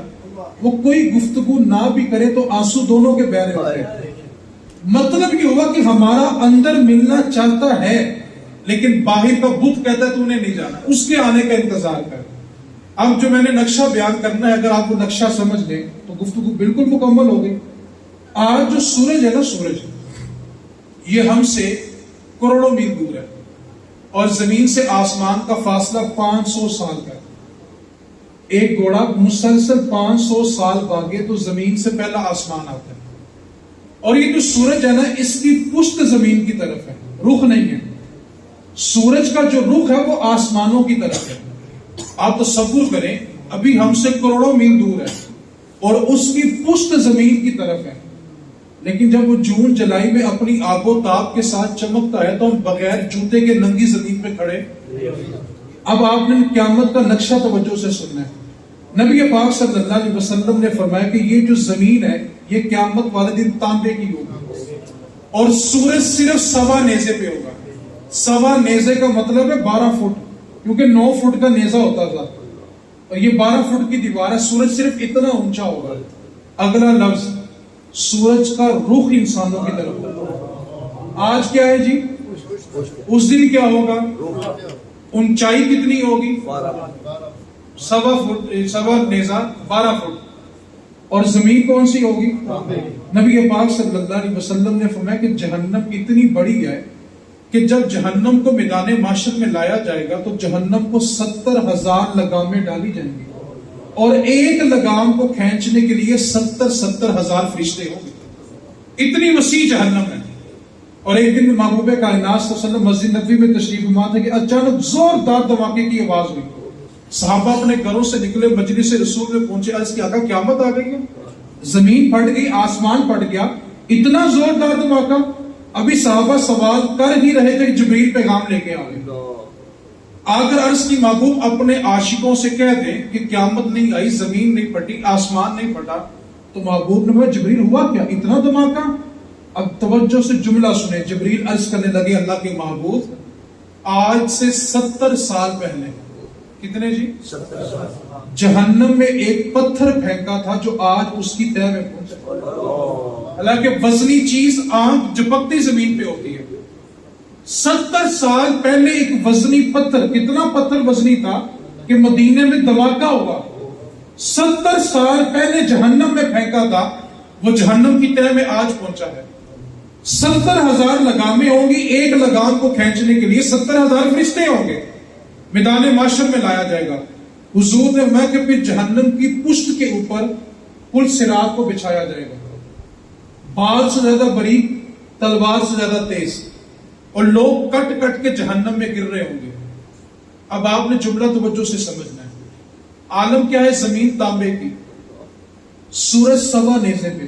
[SPEAKER 2] وہ کوئی گفتگو نہ بھی کرے تو آنسو دونوں کے بہ رہے ہوتے ہیں. مطلب یہ ہوا کہ ہمارا اندر ملنا چاہتا ہے لیکن باہر کا بت کہتا ہے تو انہیں نہیں جانا, اس کے آنے کا انتظار کر. اب جو میں نے نقشہ بیان کرنا ہے اگر آپ وہ نقشہ سمجھ لیں تو گفتگو بالکل مکمل ہو گئی. آج جو سورج ہے نا, سورج یہ ہم سے کروڑوں میل دور ہے اور زمین سے آسمان کا فاصلہ 500 سال کا ہے. ایک گھوڑا مسلسل 500 سال بھاگے تو زمین سے پہلا آسمان آتا ہے. اور یہ جو سورج ہے نا, اس کی پشت زمین کی طرف ہے, رخ نہیں ہے. سورج کا جو رخ ہے وہ آسمانوں کی طرف ہے. آپ تصور کریں ابھی ہم سے کروڑوں میل دور ہے اور اس کی پشت زمین کی طرف ہے, لیکن جب وہ جون جولائی میں اپنی آب و تاب کے ساتھ چمکتا ہے تو ہم بغیر جوتے کے ننگی زمین پہ کھڑے. اب آپ نے قیامت کا نقشہ توجہ سے سننا ہے. نبی پاک صلی اللہ علیہ وسلم نے فرمایا کہ یہ جو زمین ہے یہ قیامت والے دن تانبے کی ہوگی اور سورج صرف 1.25 نیزے پہ ہوگا. 1.25 نیزے کا مطلب ہے 12 فٹ, کیونکہ 9 فٹ کا نیزہ ہوتا تھا اور یہ 12 فٹ کی دیوار ہے. سورج صرف اتنا اونچا ہوگا. اگلا لفظ سورج کا رخ انسانوں کی طرف ہوگا. آج کیا ہے جی, اس دن کیا ہوگا, اونچائی کتنی ہوگی 1.25 نیزہ 12 فٹ اور زمین کون سی ہوگی. نبی پاک صلی اللہ علیہ وسلم نے فرمایا کہ جہنم اتنی بڑی ہے کہ جب جہنم کو میدان محشر میں لایا جائے گا تو جہنم کو 70,000 لگامیں ڈالی جائیں گی اور ایک لگام کو کھینچنے کے لیے 70,000 فرشتے ہوں گے. اتنی وسیع جہنم ہے. اور ایک دن محبوب کائنات صلی اللہ علیہ وسلم مسجد نبوی میں تشریف فرما تھے کہ اچانک زوردار دھماکے کی آواز ہوئی. صحابہ اپنے گھروں سے نکلے, مجلس رسول میں پہنچے, عرض کیا آقا قیامت آ گئی ہے, زمین پھٹ گئی, آسمان پھٹ گیا, اتنا زوردار دھماکہ. ابھی صحابہ سوال کر ہی رہے تھے, جبریل پیغام لے کے آ گئے. آ کر عرض کی محبوب اپنے عاشقوں سے کہہ دیں کہ قیامت نہیں آئی, زمین نہیں پھٹی, آسمان نہیں پھٹا. تو محبوب نے کہا جبریل ہوا کیا, اتنا دھماکہ. اب توجہ سے جملہ سنیں. جبریل عرض کرنے لگے اللہ کے محبوب آج سے 70 سال پہلے, کتنے جی 70 سال, جہنم میں ایک پتھر پھینکا تھا جو آج اس کی تہہ میں پہنچا. حالانکہ وزنی چیز آنکھ جھپکتی زمین پہ ہوتی ہے. 70 سال پہلے ایک وزنی پتھر, کتنا پتھر وزنی تھا کہ مدینے میں دھماکہ ہوا. 70 سال پہلے جہنم میں پھینکا تھا, وہ جہنم کی تہہ میں آج پہنچا ہے. 70,000 لگامیں ہوں گی, ایک لگام کو کھینچنے کے لیے 70,000 فرشتے ہوں گے. میدان معاشر میں لایا جائے گا. حضور نے فرمایا کہ پھر جہنم کی پشت کے اوپر پل صراط کو بچھایا جائے گا. بال سے زیادہ باریک, تلوار سے زیادہ تیز, اور لوگ کٹ کٹ کے جہنم میں گر رہے ہوں گے. اب آپ نے جملہ توجہ سے سمجھنا ہے. عالم کیا ہے, زمین تانبے کی, سورج 1.25 نیزے پہ,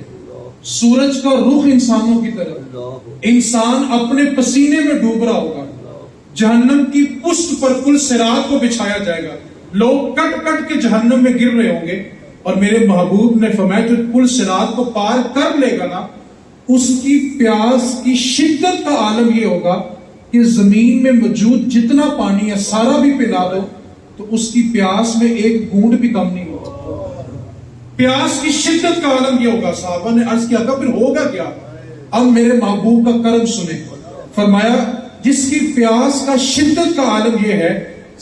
[SPEAKER 2] سورج کا رخ انسانوں کی طرف, انسان اپنے پسینے میں ڈوب رہا ہوگا. جہنم کی پشت پر پل صراط کو بچھایا جائے گا, لوگ کٹ کٹ کے جہنم میں گر رہے ہوں گے. اور میرے محبوب نے فرمایا جو پل صراط کو پار کر لے گا نا, اس کی پیاس کی شدت کا عالم یہ ہوگا کہ زمین میں موجود جتنا پانی ہے سارا بھی پلا دو تو اس کی پیاس میں ایک گھونٹ بھی کم نہیں ہوگا. پیاس کی شدت کا عالم یہ ہوگا. صحابہ نے عرض کیا پھر ہوگا کیا. اب میرے محبوب کا کرم سنیں. فرمایا جس کی پیاس کا شدت کا عالم یہ ہے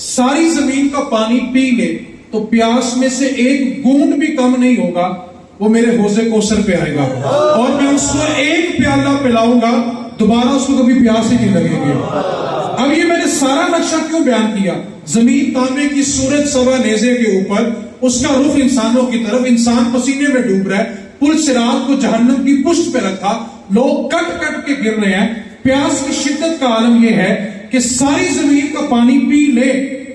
[SPEAKER 2] ساری زمین کا پانی پی لے تو پیاس میں سے ایک گھونٹ بھی کم نہیں ہوگا, وہ میرے حوض کوثر پہ آئے گا اور میں اس کو ایک پیالہ پلاؤں گا, دوبارہ اس کو کبھی پیاس ہی نہیں لگے گی. اب یہ میں نے سارا نقشہ کیوں بیان کیا. زمین تانبے کی, سورج 1.25 نیزے کے اوپر, اس کا رخ انسانوں کی طرف، انسان پسینے میں ڈوب رہا ہے، پل صراط کو جہنم کی پشت پہ رکھا، لوگ کٹ کٹ کے گر رہے ہیں، پیاس کی شدت کا عالم یہ ہے کہ ساری زمین کا پانی پی لے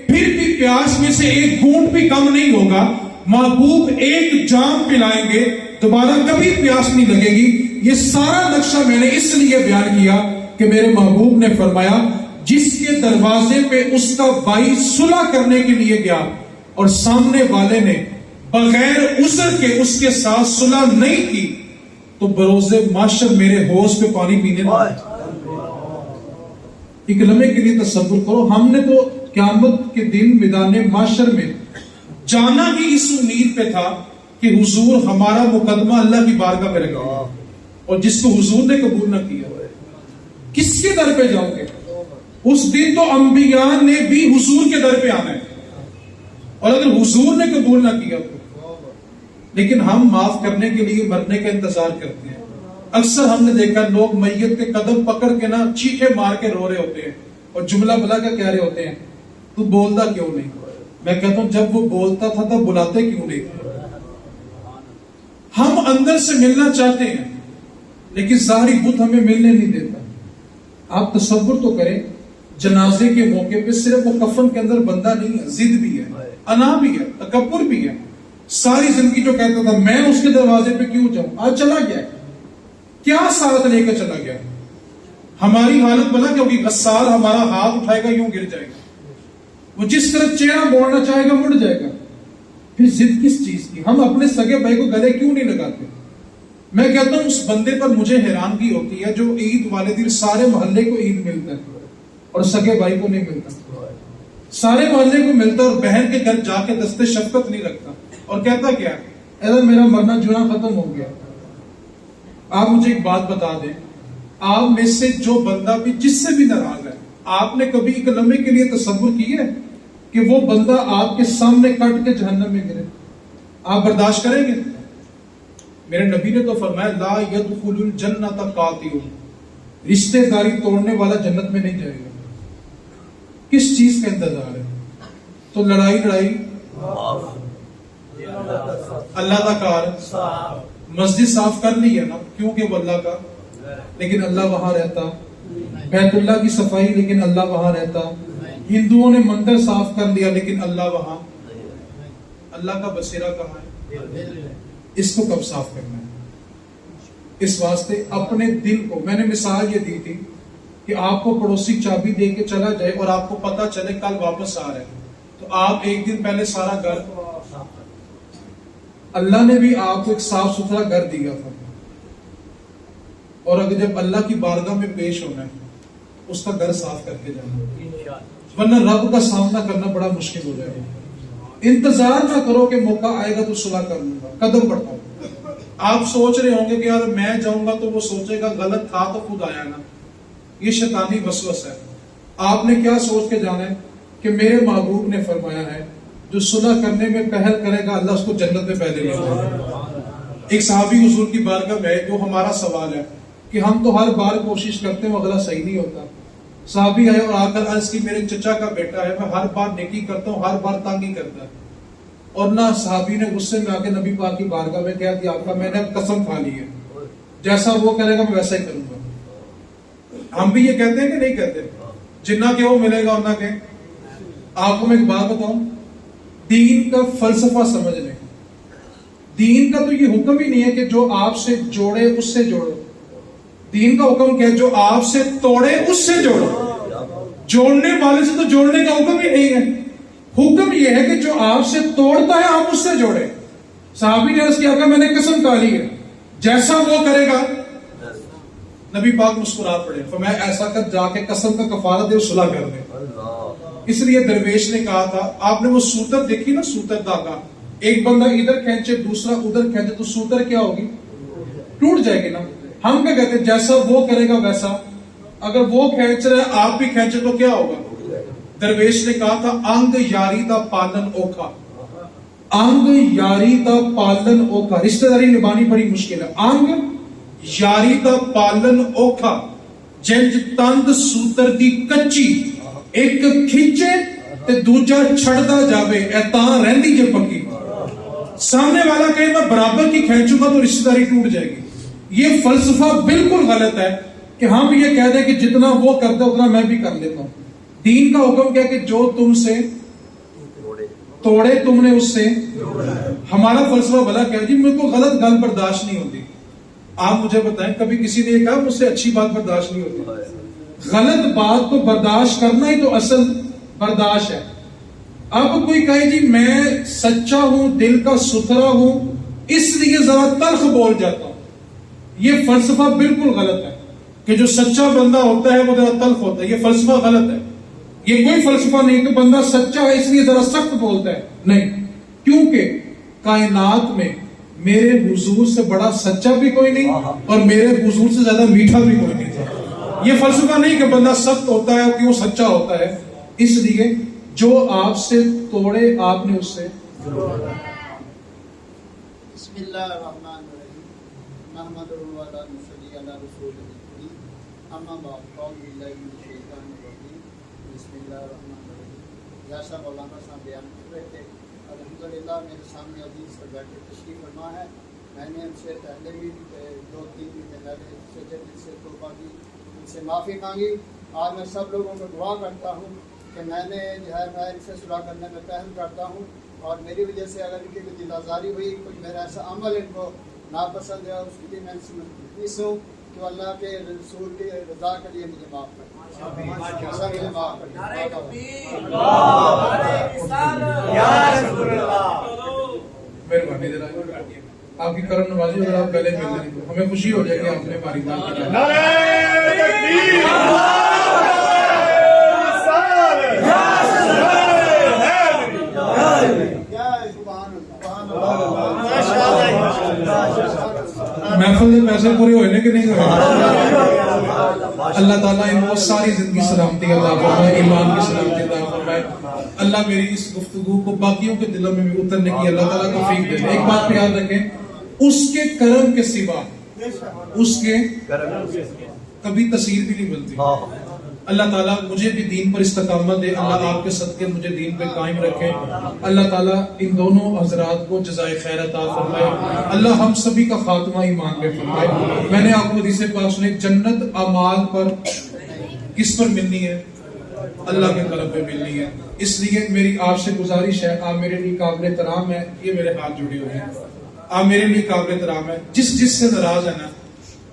[SPEAKER 2] پھر بھی پیاس میں سے ایک گھونٹ بھی کم نہیں ہوگا، محبوب ایک جام پلائیں گے، دوبارہ کبھی پیاس نہیں لگے گی۔ یہ سارا نقشہ میں نے اس لیے بیان کیا کہ میرے محبوب نے فرمایا جس کے دروازے پہ اس کا بھائی صلح کرنے کے لیے گیا اور سامنے والے نے بغیر عذر کے اس کے ساتھ صلح نہیں کی تو بروز محشر میرے حوض پہ پانی پینے نہ آئے۔ ایک لمحے کے لیے تصور کرو، ہم نے تو قیامت کے دن میدان محشر میں جانا ہی اس امید پہ تھا کہ حضور ہمارا مقدمہ اللہ کی بارگاہ میں رکھے گا، اور جس کو حضور نے قبول نہ کیا کس کے در پہ جاؤ گے؟ اس دن تو انبیاء نے بھی حضور کے در پہ آنا ہے، اور اگر حضور نے قبول نہ کیا تو، لیکن ہم معاف کرنے کے لیے مرنے کا انتظار کرتے ہیں۔ اکثر ہم نے دیکھا لوگ میت کے قدم پکڑ کے نا چیخے مار کے رو رہے ہوتے ہیں اور جملہ بلا کے کہہ رہے ہوتے ہیں تو بولتا کیوں نہیں؟ میں کہتا ہوں جب وہ بولتا تھا تب بلاتے کیوں نہیں؟ ہم اندر سے ملنا چاہتے ہیں لیکن ظاہری بت ہمیں ملنے نہیں دیتا۔ آپ تصور تو کریں، جنازے کے موقع پہ صرف وہ کفن کے اندر بندہ نہیں ہے، ضد بھی ہے، انا بھی ہے، تکبر بھی ہے، ساری زندگی جو کہتا تھا میں اس کے دروازے پہ کیوں جاؤں، آج چلا گیا، کیا ساتھ لے کر چلا گیا؟ ہماری حالت بنا کہ غسال ہمارا ہاتھ اٹھائے گا یوں گر جائے گا، وہ جس طرح چہرہ موڑنا چاہے گا مڑ جائے گا۔ پھر ضد کس چیز کی؟ ہم اپنے سگے بھائی کو گلے کیوں نہیں لگاتے؟ میں کہتا ہوں اس بندے پر مجھے حیرانگی ہوتی ہے جو عید والے دن سارے محلے کو عید ملتا ہے اور سگے بھائی کو نہیں ملتا، سارے محلے کو ملتا اور بہن کے گھر جا کے دستے شفقت نہیں رکھتا اور کہتا کیا ہے میرا مرنا جنا ختم ہو گیا۔ آپ مجھے ایک بات بتا دیں، آپ میں سے جو بندہ بھی جس سے بھی ناراض ہے، آپ نے کبھی ایک لمحے کے لیے تصور کی ہے کہ وہ بندہ آپ کے سامنے کٹ کے جہنم میں گرے؟ آپ برداشت کریں گے؟ میرے نبی نے تو فرمایا لا يدخل الجنت قاطع، رشتہ داری توڑنے والا جنت میں نہیں جائے گا۔ کس چیز کا انتظار ہے؟ تو لڑائی اللہ کا کار، مسجد صاف کر لی ہے نا کیونکہ وہ اللہ کا، لیکن اللہ وہاں رہتا، بیت اللہ کی صفائی لیکن اللہ وہاں رہتا، ہندوؤں نے مندر صاف کر لیا لیکن اللہ وہاں، اللہ کا بسیرا کہاں ہے؟ اس کو کب صاف کرنا ہے؟ اس واسطے اپنے دل کو، میں نے مثال یہ دی تھی کہ آپ کو پڑوسی چابی دے کے چلا جائے اور آپ کو پتا چلے کل واپس آ رہے تو آپ ایک دن پہلے سارا گھر، اللہ نے بھی آپ کو ایک صاف ستھرا گھر دیا تھا، اور اگر جب اللہ کی بارگاہ میں پیش ہونا ہے اس کا گھر صاف کر کے جانا، ورنہ رب کا سامنا کرنا بڑا مشکل ہو جائے گا۔ انتظار نہ کرو کہ موقع آئے گا تو صلح کر لوں گا، قدم بڑھاؤ۔ آپ سوچ رہے ہوں گے کہ یار میں جاؤں گا تو وہ سوچے گا غلط تھا تو خود آیا نا، یہ شیطانی وسوسہ ہے۔ آپ نے کیا سوچ کے جانا ہے کہ میرے محبوب نے فرمایا ہے جو صلح کرنے میں پہل کرے گا اللہ اس کو جنت میں پہلے لے جائے گا۔ ایک صحابی حضور کی بارگاہ میں جو ہمارا سوال ہے کہ ہم تو ہر بار کوشش کرتے ہیں وہ اگلا صحیح نہیں ہوتا، صحابی آئے اور آ کر عرض کی میرے چچا کا بیٹا ہے، میں ہر بار نیکی کرتا ہوں ہر بار تنگ ہی کرتا ہے، اور نہ صحابی نے غصے میں آ کے نبی پاک کی بارگاہ میں کہہ دیا آقا میں نے قسم کھا لی ہے جیسا وہ کرے گا میں ویسا ہی کروں گا۔ ہم بھی یہ کہتے ہیں کہ نہیں کہتے؟ جنہ کے وہ ملے گا انہ کے۔ آپ کو میں ایک بات بتاؤں، دین کا فلسفہ سمجھ لیں، دین کا تو یہ حکم ہی نہیں ہے کہ جو آپ سے جوڑے اس سے جوڑو، دین کا حکم کیا ہے جو آپ سے توڑے اس سے جوڑو، جوڑنے والے سے تو جوڑنے کا حکم ہی نہیں ہے، حکم یہ ہے کہ جو آپ سے توڑتا ہے آپ اس سے جوڑے۔ صحابی نے عرض کیا کہ میں نے قسم کھا لی ہے جیسا وہ کرے گا، نبی پاک مسکرا پڑے، فرمایا ایسا کر جا کے قسم کا کفارہ دے اور صلح کر دے۔ اس لیے درویش نے کہا تھا، آپ نے وہ سوتر دیکھی نا، سوتر داغا، ایک بندہ ادھر کھینچے دوسرا ادھر کھینچے تو سوتر کیا ہوگی؟ ٹوٹ جائے گی نا۔ ہم کیا کہتے ہیں جیسا وہ کرے گا ویسا، اگر وہ کھینچ رہا ہے آپ بھی کھینچے تو کیا ہوگا؟ درویش نے کہا تھا انگ یاری دا پالن اوکھا، انگ یاری دا پالن اوکھا، رشتہ داری نبھانی بڑی مشکل ہے۔ انگ یاری دا پالن اوکھا، جنج تند سوتر دی کچی، ایک کھینچے تے دوجا چھڑدا جاوے اے تاں رہندی جے پکی۔ سامنے والا کہے میں برابر کی کھینچوں گا تو رشتہ داری ٹوٹ جائے گی. یہ فلسفہ بالکل غلط ہے کہ ہم یہ کہہ دیں کہ جتنا وہ کرتا اتنا میں بھی کر لیتا ہوں. دین کا حکم کیا کہ جو تم سے توڑے تم نے اس سے. ہمارا فلسفہ بھلا کیا جی میرے کو غلط گل برداشت نہیں ہوتی. آپ مجھے بتائیں کبھی کسی نے یہ کہا مجھ سے اچھی بات برداشت نہیں ہوتی؟ غلط بات کو برداشت کرنا ہی تو اصل برداشت ہے. اب کوئی کہے جی میں سچا ہوں دل کا ستھرا ہوں اس لیے ذرا تلخ بول جاتا ہوں. یہ فلسفہ بالکل غلط ہے کہ جو سچا بندہ ہوتا ہے وہ ذرا تلخ ہوتا ہے. یہ فلسفہ غلط ہے. یہ کوئی فلسفہ نہیں کہ بندہ سچا ہے اس لیے ذرا سخت بولتا ہے. نہیں، کیونکہ کائنات میں میرے حضور سے بڑا سچا بھی کوئی نہیں اور میرے حضور سے زیادہ میٹھا بھی کوئی نہیں تھا. یہ فلسفہ نہیں کہ بندہ سخت ہوتا ہے کہ وہ سچا ہوتا ہے. اس لیے جو آپ سے توڑے آپ نے اس سے.
[SPEAKER 3] بسم اللہ الرحمن الرحیم نحمدہ و نصلی علی رسول الکریم اما بعد اعوذ باللہ من الشیطان الرجیم بسم اللہ الرحمن الرحیم. جیسا مولانا صاحب بیان کر رہے تھے الحمدللہ میرے سامنے عزیز پر بیٹھے تشریف فرما ہے. میں نے ان سے پہلے بھی 2-3 دن پہلے سچے دل سے توبہ کی، ان سے معافی مانگی. آج میں سب لوگوں کو دعا کرتا ہوں کہ میں نے جو ہے میں ان سے صلح کرنے میں پہل کرتا ہوں اور میری وجہ سے اگر ان کی کوئی دل آزاری ہوئی کچھ میرا ایسا عمل ان کو ناپسند ہے اس کے لیے میں ان سے ملتمس ہوں کہ اللہ کے رسول کی رضا کے لیے مجھے معاف کریں. مجھے معاف کریں.
[SPEAKER 2] مہربانی ذرا آپ کی کرم نوازی اگر آپ پہلے مل لیں تو ہمیں خوشی ہو جائے گی آپ نے ہماری بات کی. محفل میں پیسے پورے ہوئے کہ نہیں ہوئے؟ اللہ تعالیٰ ان کو ساری زندگی سلامتی عطا فرمائے، ایمان کی سلامتی عطا فرمائے. اللہ میری اس گفتگو کو باقیوں کے دلوں میں بھی اترنے کی اللہ تعالیٰ توفیق دے. ایک بات پہ یاد رکھیں، اس کے کرم کے سوا اس کے کبھی تصویر بھی نہیں ملتی. اللہ تعالیٰ مجھے بھی دین پر استقامت دے. اللہ آپ کے صدقے مجھے دین پہ قائم رکھے. اللہ تعالیٰ ان دونوں حضرات کو جزائے خیر عطا فرمائے. اللہ ہم سبھی کا خاتمہ ایمان پہ فرمائے. میں نے آپ کو حدیث پاک سنی، جنت اعمال پر کس پر ملنی ہے؟ اللہ کے طرف پہ ملنی ہے. اس لیے میری آپ سے گزارش ہے، آپ میرے لیے قابل احترام ہے. یہ میرے ہاتھ جڑے ہوئے ہیں، آپ میرے لیے قابل احترام ہے. جس سے ناراض ہے نا،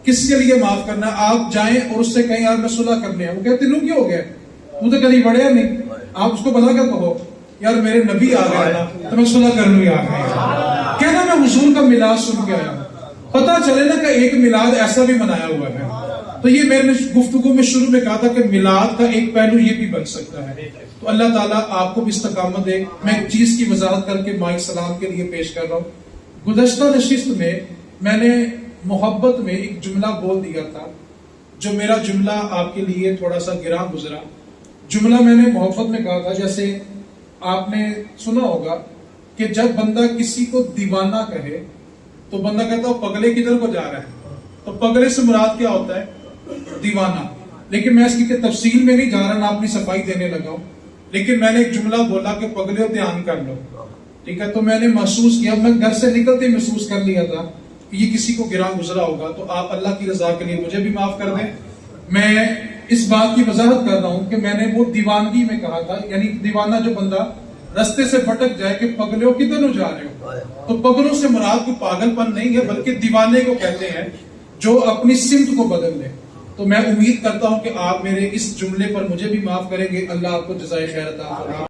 [SPEAKER 2] کس کے لیے معاف کرنا، آپ جائیں اور اس سے کہیں یار میں صلح کرنے ہیں. وہ کہتے تینوں کیوں ہو گیا، تو کبھی بڑھیا نہیں. آپ اس کو بتا کر کہو یار میرے نبی آ گئے نا تو میں صلح کر لوں. یار کہنا میں حضور کا میلاد سن کے آیا. پتا چلے نا کہ ایک میلاد ایسا بھی منایا ہوا ہے. تو یہ میں نے گفتگو میں شروع میں کہا تھا کہ میلاد کا ایک پہلو یہ بھی بن سکتا ہے. تو اللہ تعالیٰ آپ کو بھی استقامت دے. میں ایک چیز کی وضاحت کر کے مائک سلام کے لیے پیش کر رہا ہوں. گزشتہ نشست میں نے محبت میں ایک جملہ بول دیا تھا، جو میرا جملہ آپ کے لیے تھوڑا سا گراں گزرا. جملہ میں نے محبت میں کہا تھا، جیسے آپ نے سنا ہوگا کہ جب بندہ کسی کو دیوانہ کہے تو بندہ کہتا ہے پگلے کدھر کو جا رہا ہے. تو پگلے سے مراد کیا ہوتا ہے؟ دیوانہ. لیکن میں اس کی تفصیل میں نہیں جا رہا، نہ اپنی صفائی دینے لگا ہوں. لیکن میں نے ایک جملہ بولا کہ پگلے دھیان کر لو. ٹھیک ہے، تو میں نے محسوس کیا، میں گھر سے نکلتے محسوس کر لیا تھا کہ یہ کسی کو گراں گزرا ہوگا. تو آپ اللہ کی رضا کے لیے مجھے بھی معاف کر دیں. میں اس بات کی وضاحت کر رہا ہوں کہ میں نے وہ دیوانگی میں کہا تھا، یعنی دیوانہ جو بندہ رستے سے بھٹک جائے کہ پگلوں کدھر نو جا رہے ہو. تو پگلوں سے مراد کوئی پاگل پن نہیں ہے، بلکہ دیوانے کو کہتے ہیں جو اپنی سمت کو بدل لے. تو میں امید کرتا ہوں کہ آپ میرے اس جملے پر مجھے بھی معاف کریں گے. اللہ آپ کو جزائے خیر عطا فرمائے.